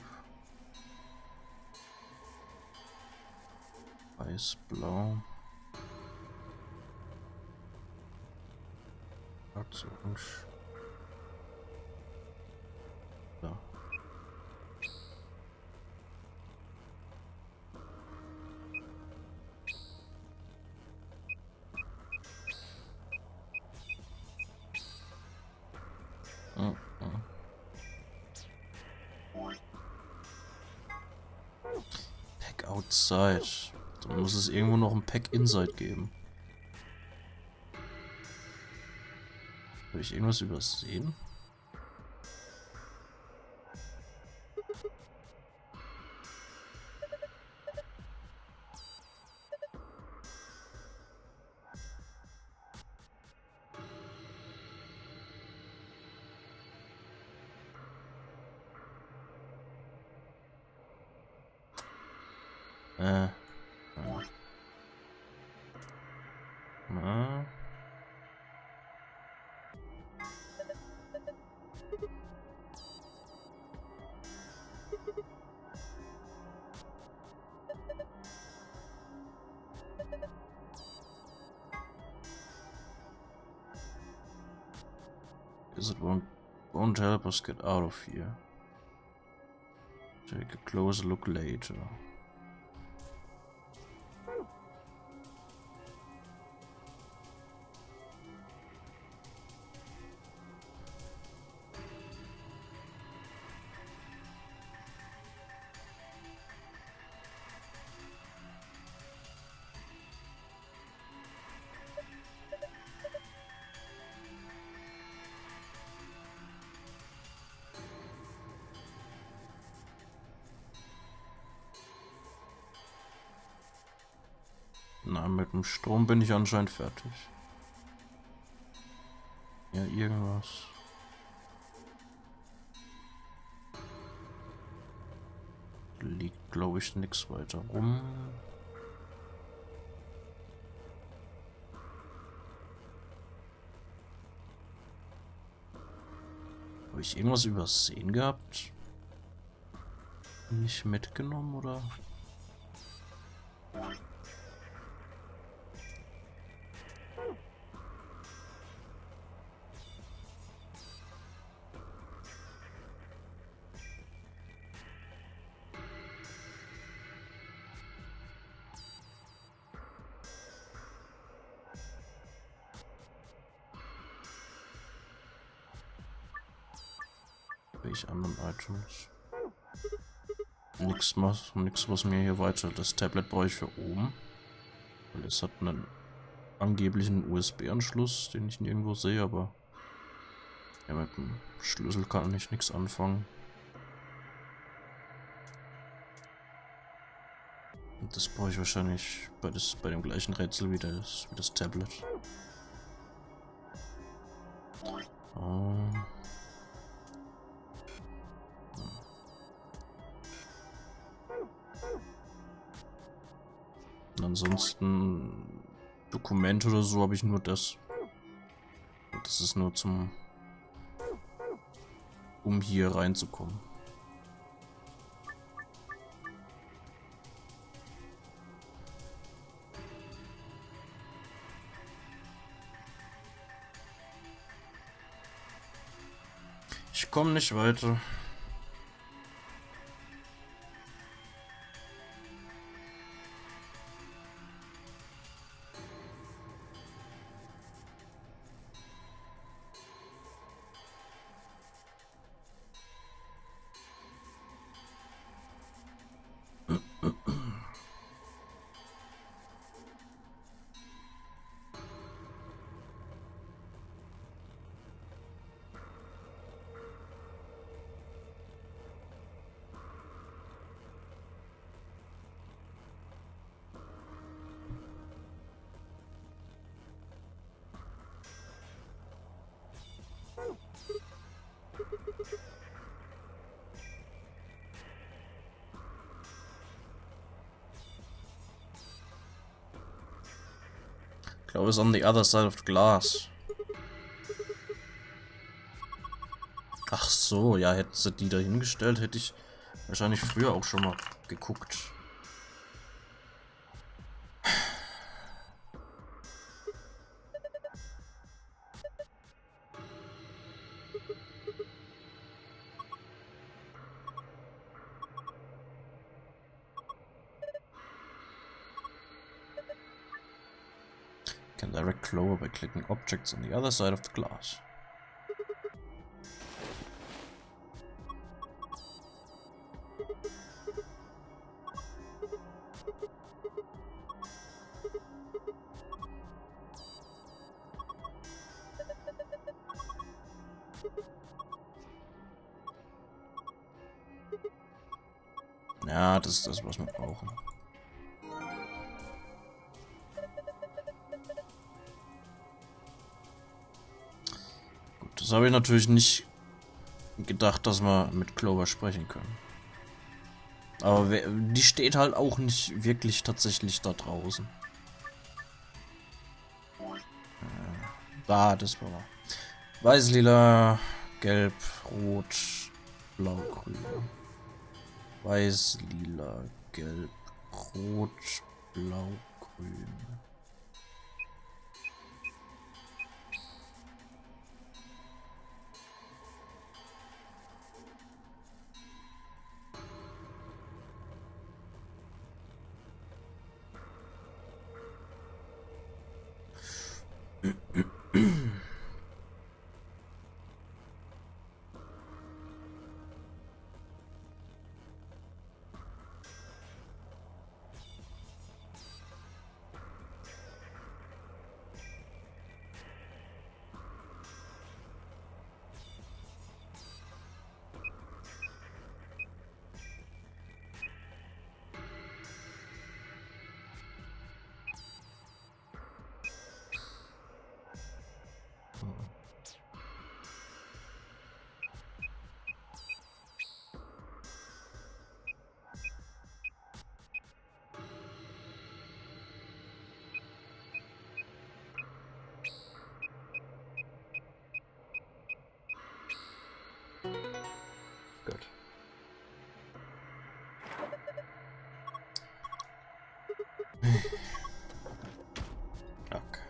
Weiß, blau. Schwarz, orange. Ja. Pack outside. Dann muss es irgendwo noch ein Pack inside geben. Habe ich irgendwas übersehen? Na. Is it won't help us get out of here. Take a closer look later. Na, mit dem Strom bin ich anscheinend fertig. Ja, irgendwas. Liegt, glaube ich, nichts weiter rum. Habe ich irgendwas übersehen gehabt? Nicht mitgenommen, oder? Welche anderen Items? Nix, was mir hier weiter. Das Tablet brauche ich für oben. Weil es hat einen angeblichen USB-Anschluss, den ich nirgendwo sehe, aber ja, mit dem Schlüssel kann ich nichts anfangen. Und das brauche ich wahrscheinlich bei dem gleichen Rätsel wie das Tablet. Oh. Und ansonsten Dokumente oder so habe ich nur das. Und das ist nur um hier reinzukommen. Ich komme nicht weiter. I was on the other side of the glass. Ach so, ja, hätten sie die da hingestellt, hätte ich wahrscheinlich früher auch schon mal geguckt. Can direct Clover by clicking objects on the other side of the glass. Ja, das ist das, was wir brauchen. Das habe ich natürlich nicht gedacht, dass wir mit Clover sprechen können. Aber die steht halt auch nicht wirklich tatsächlich da draußen. Da, das war weiß, lila, gelb, rot, blau, grün. Weiß, lila, gelb, rot, blau, grün. Gut. Okay.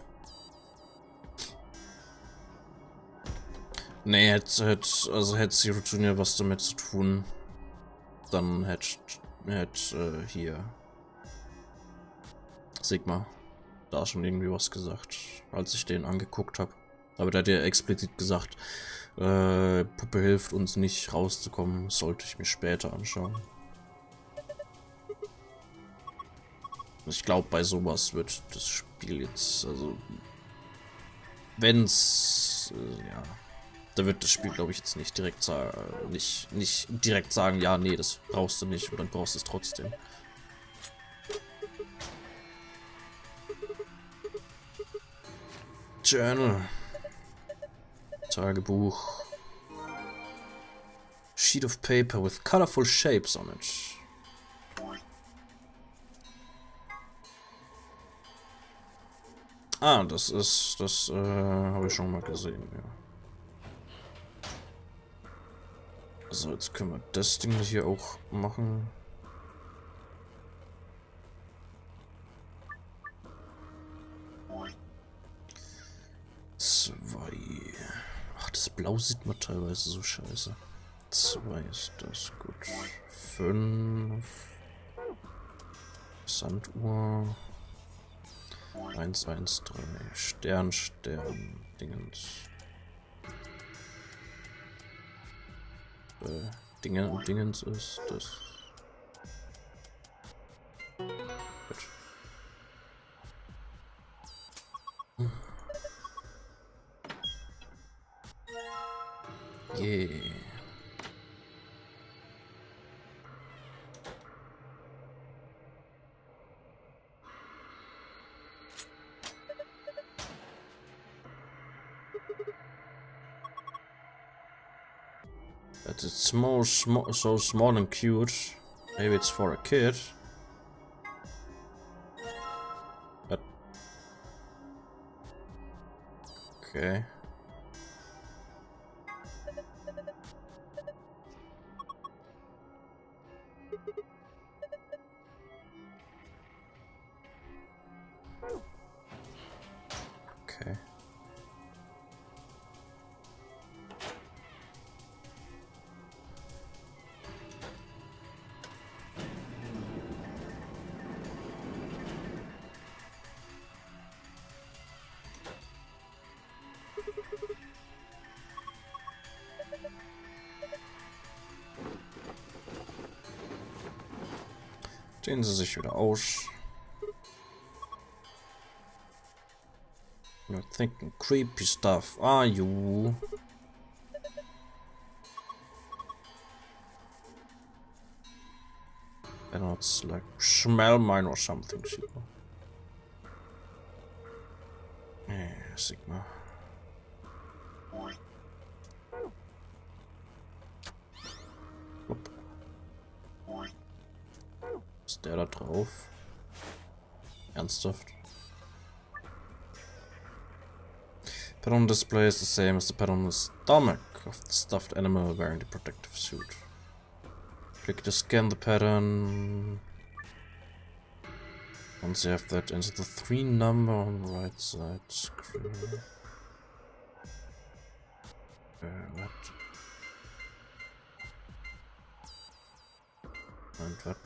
Nee, hätte Zero Junior was damit zu tun, dann hätte hier Sigma da schon irgendwie was gesagt, als ich den angeguckt habe. Aber der hat ja explizit gesagt, Puppe hilft uns nicht rauszukommen, sollte ich mir später anschauen. Ich glaube, bei sowas wird das Spiel jetzt, also wenn's, ja, da wird das Spiel, glaube ich, jetzt nicht direkt nicht direkt sagen, ja, nee, das brauchst du nicht, und dann brauchst du es trotzdem. Journal. Tagebuch. Sheet of paper with colorful shapes on it. Ah, das habe ich schon mal gesehen, ja. So, jetzt können wir das Ding hier auch machen. Ach, das Blau sieht man teilweise so scheiße. 2 ist das, gut. 5. Sanduhr. 113. Stern, Dingens. Dingens ist das. Gut. Yeah. But it's so small and cute. Maybe it's for a kid. But okay. Okay. Dehnen Sie sich wieder aus. You're thinking creepy stuff, are you? And it's like smell mine or something, Sigma. Yeah, Sigma. Upp. Ist der da drauf? Ernsthaft? Pattern on display is the same as the pattern on the stomach of the stuffed animal wearing the protective suit. Click to scan the pattern. Once you have that, enter the 3 number on the right side screen. What? And what?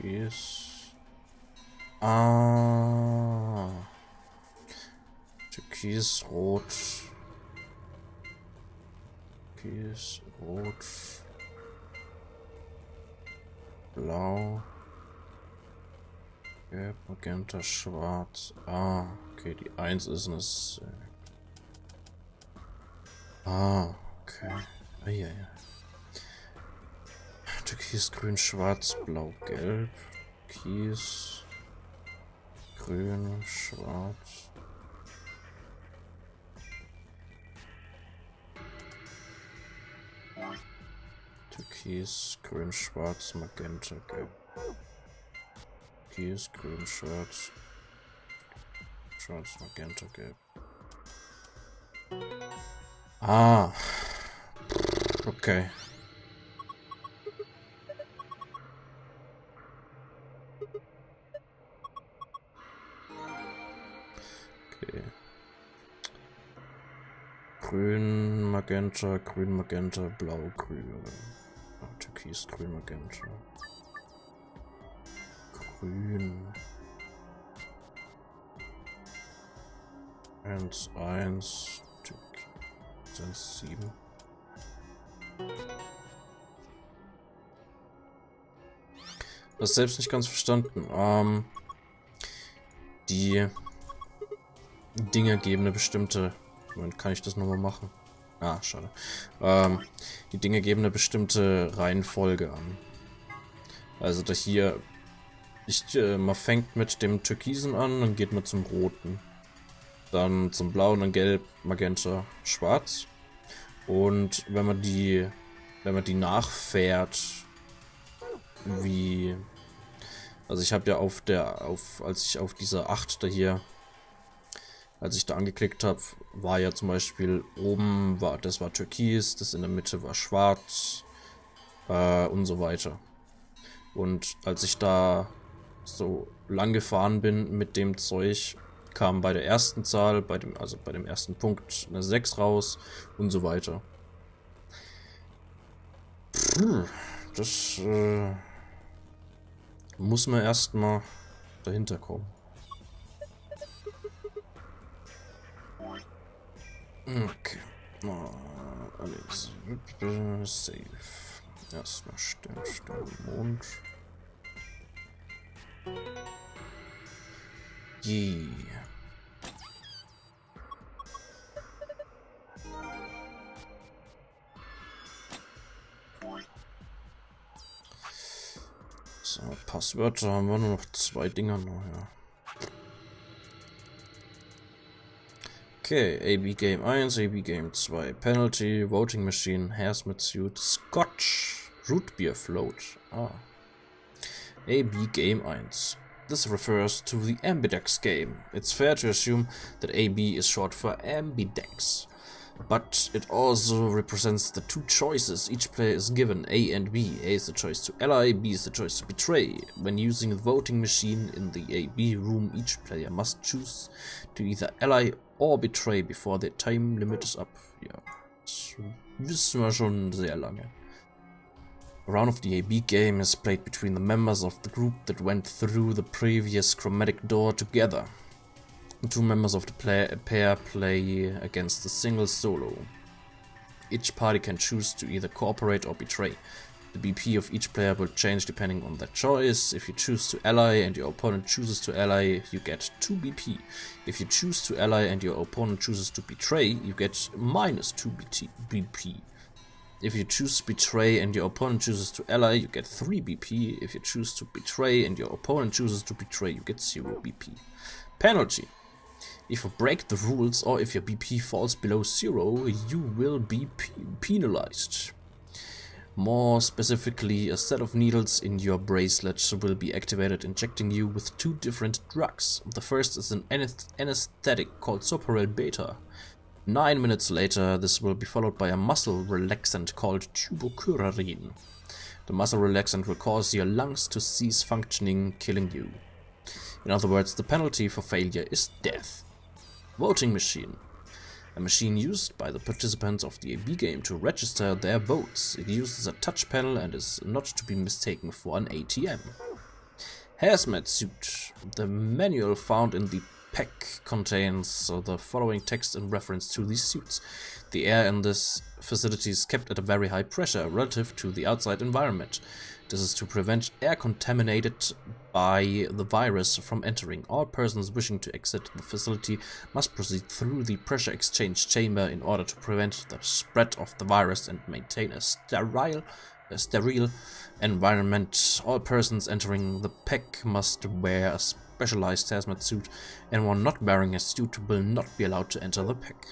Türkis. Ah. Türkis, Rot. Türkis, Rot. Blau. Gelb, Magenta, Schwarz. Ah, okay, die 1 ist eine... okay. Eieiei. Türkis, Grün, Schwarz, Blau, Gelb. Türkis. Grün, Schwarz. Türkis, Grün, Schwarz, Magenta, Gelb. Türkis, Grün, Schwarz. Schwarz, Magenta, Gelb. Ah. Okay. Okay. Grün, Magenta, Grün, Magenta, Blau, Grün. Türkis, Grün, Magenta. Grün. 1, 1. Türkis, 7. Das selbst nicht ganz verstanden. Die Dinge geben eine bestimmte... Moment, kann ich das nochmal machen? Ah, schade. Die Dinge geben eine bestimmte Reihenfolge an. Also da hier... man fängt mit dem Türkisen an, dann geht man zum Roten. Dann zum Blauen, dann Gelb, Magenta, Schwarz. Und wenn man die nachfährt, wie... Also ich habe ja als ich auf dieser 8 da hier, als ich da angeklickt habe, war ja zum Beispiel oben, das war Türkis, das in der Mitte war Schwarz und so weiter. Und als ich da so lang gefahren bin mit dem Zeug, kam bei der ersten Zahl, bei dem ersten Punkt eine 6 raus und so weiter. Das muss man erstmal dahinter kommen. Okay. Alles. Save. Erstmal Stern, Mond. Je. So, Passwörter haben wir nur noch 2 Dinger noch, ja. Okay, AB Game 1, AB Game 2, Penalty, Voting Machine, Hazmat Suit, Scotch, Root Beer Float. Ah. AB Game 1. This refers to the Ambidex game. It's fair to assume that AB is short for Ambidex. But it also represents the 2 choices each player is given, A and B. A is the choice to ally, B is the choice to betray. When using the voting machine in the AB room, each player must choose to either ally or betray before the time limit is up. Ja, das wissen wir schon sehr lange. A round of the AB game is played between the members of the group that went through the previous chromatic door together. The 2 members of the pair play against a single solo. Each party can choose to either cooperate or betray. The BP of each player will change depending on their choice. If you choose to ally and your opponent chooses to ally, you get 2 BP. If you choose to ally and your opponent chooses to betray, you get minus 2 BP. If you choose to betray and your opponent chooses to ally, you get 3 BP. If you choose to betray and your opponent chooses to betray, you get 0 BP. Penalty. If you break the rules or if your BP falls below 0, you will be penalized. More specifically, a set of needles in your bracelet will be activated, injecting you with 2 different drugs. The first is an anesthetic called Soparel Beta. 9 minutes later, this will be followed by a muscle relaxant called Tubocurarine. The muscle relaxant will cause your lungs to cease functioning, killing you. In other words, the penalty for failure is death. Voting machine. A machine used by the participants of the AB game to register their votes. It uses a touch panel and is not to be mistaken for an ATM. Hazmat suit. The manual found in the pack contains the following text in reference to these suits. The air in this facility is kept at a very high pressure relative to the outside environment. This is to prevent air contaminated by the virus from entering. All persons wishing to exit the facility must proceed through the pressure exchange chamber in order to prevent the spread of the virus and maintain a sterile environment. All persons entering the pack must wear a specialized hazmat suit, and one not wearing a suit will not be allowed to enter the pack.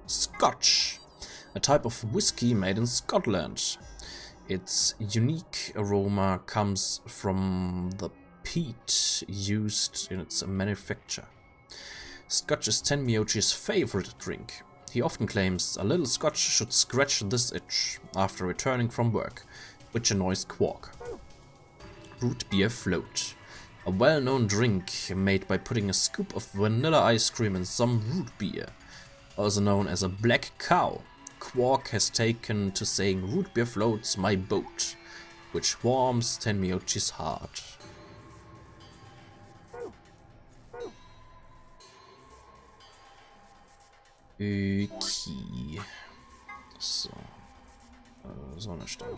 Scotch, a type of whiskey made in Scotland. Its unique aroma comes from the peat used in its manufacture. Scotch is Tenmyochi's favorite drink. He often claims a little scotch should scratch this itch after returning from work, which annoys Quark. Root beer float. A well-known drink made by putting a scoop of vanilla ice cream in some root beer. Also known as a black cow, Quark has taken to saying root beer floats my boat, which warms Tenmyochi's heart. Okay. So. Sonne stellen.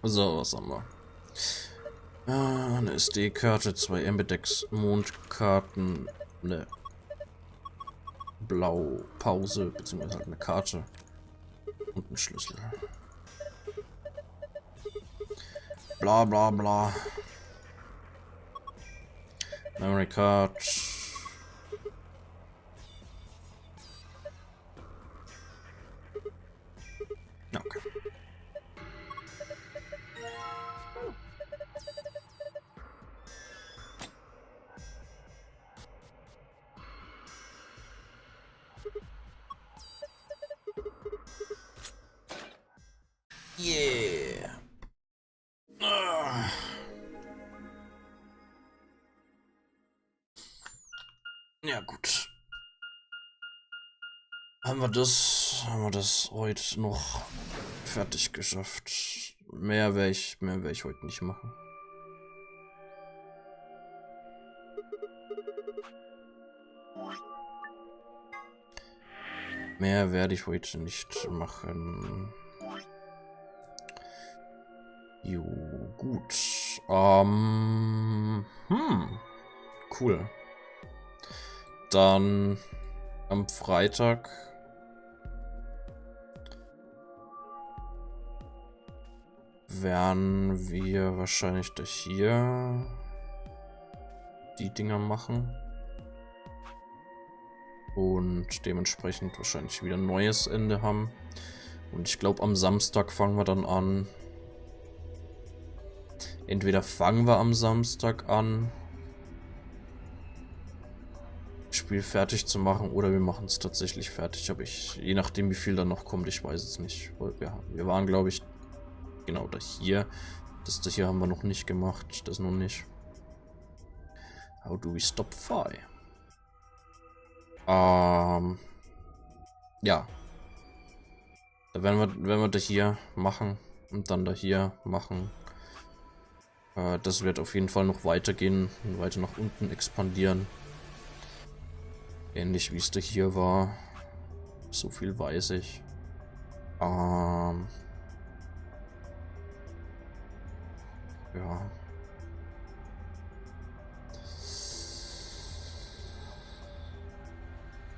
So, was haben wir? Eine SD-Karte, 2 Ambidex Mondkarten, eine Blaupause, beziehungsweise halt eine Karte und einen Schlüssel. Bla bla bla. Memory Card. Okay. Yeah. Ja gut. Haben wir das heute noch fertig geschafft. Mehr werde ich heute nicht machen. Mehr werde ich heute nicht machen. Jo, gut. Cool. Dann am Freitag werden wir wahrscheinlich hier die Dinger machen. Und dementsprechend wahrscheinlich wieder ein neues Ende haben. Und ich glaube, am Samstag fangen wir dann an. Entweder fangen wir am Samstag an, Spiel fertig zu machen, oder wir machen es tatsächlich fertig. Aber je nachdem, wie viel da noch kommt, ich weiß es nicht. Wir waren, glaube ich, genau da hier. Das hier haben wir noch nicht gemacht. Das noch nicht. How do we stop fire? Ja. Da werden wir da hier machen und dann da hier machen. Das wird auf jeden Fall noch weitergehen und weiter nach unten expandieren. Ähnlich wie es da hier war. So viel weiß ich. Ja.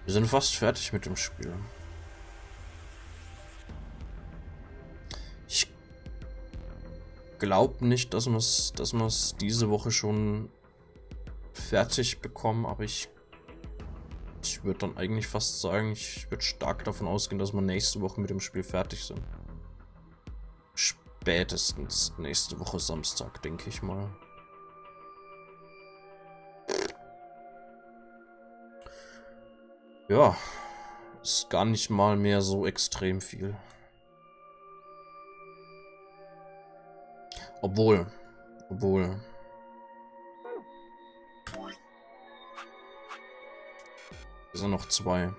Wir sind fast fertig mit dem Spiel. Ich glaube nicht, dass wir es diese Woche schon fertig bekommen, aber ich würde dann eigentlich fast sagen, ich würde stark davon ausgehen, dass wir nächste Woche mit dem Spiel fertig sind. Spätestens nächste Woche Samstag, denke ich mal. Ja, ist gar nicht mal mehr so extrem viel. Obwohl. Es sind noch 2.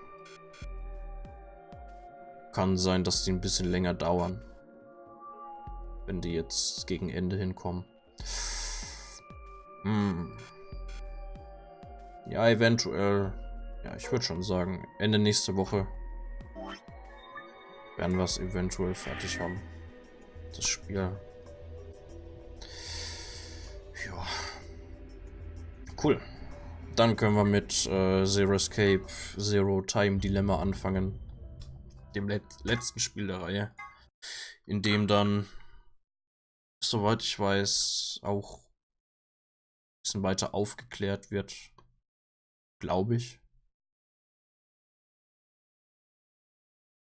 Kann sein, dass die ein bisschen länger dauern. Wenn die jetzt gegen Ende hinkommen. Ja, eventuell. Ja, ich würde schon sagen, Ende nächste Woche werden wir es eventuell fertig haben. Das Spiel. Ja. Cool. Dann können wir mit Zero Escape, Zero Time Dilemma anfangen. Dem letzten Spiel der Reihe. In dem dann, soweit ich weiß, auch ein bisschen weiter aufgeklärt wird. Glaube ich.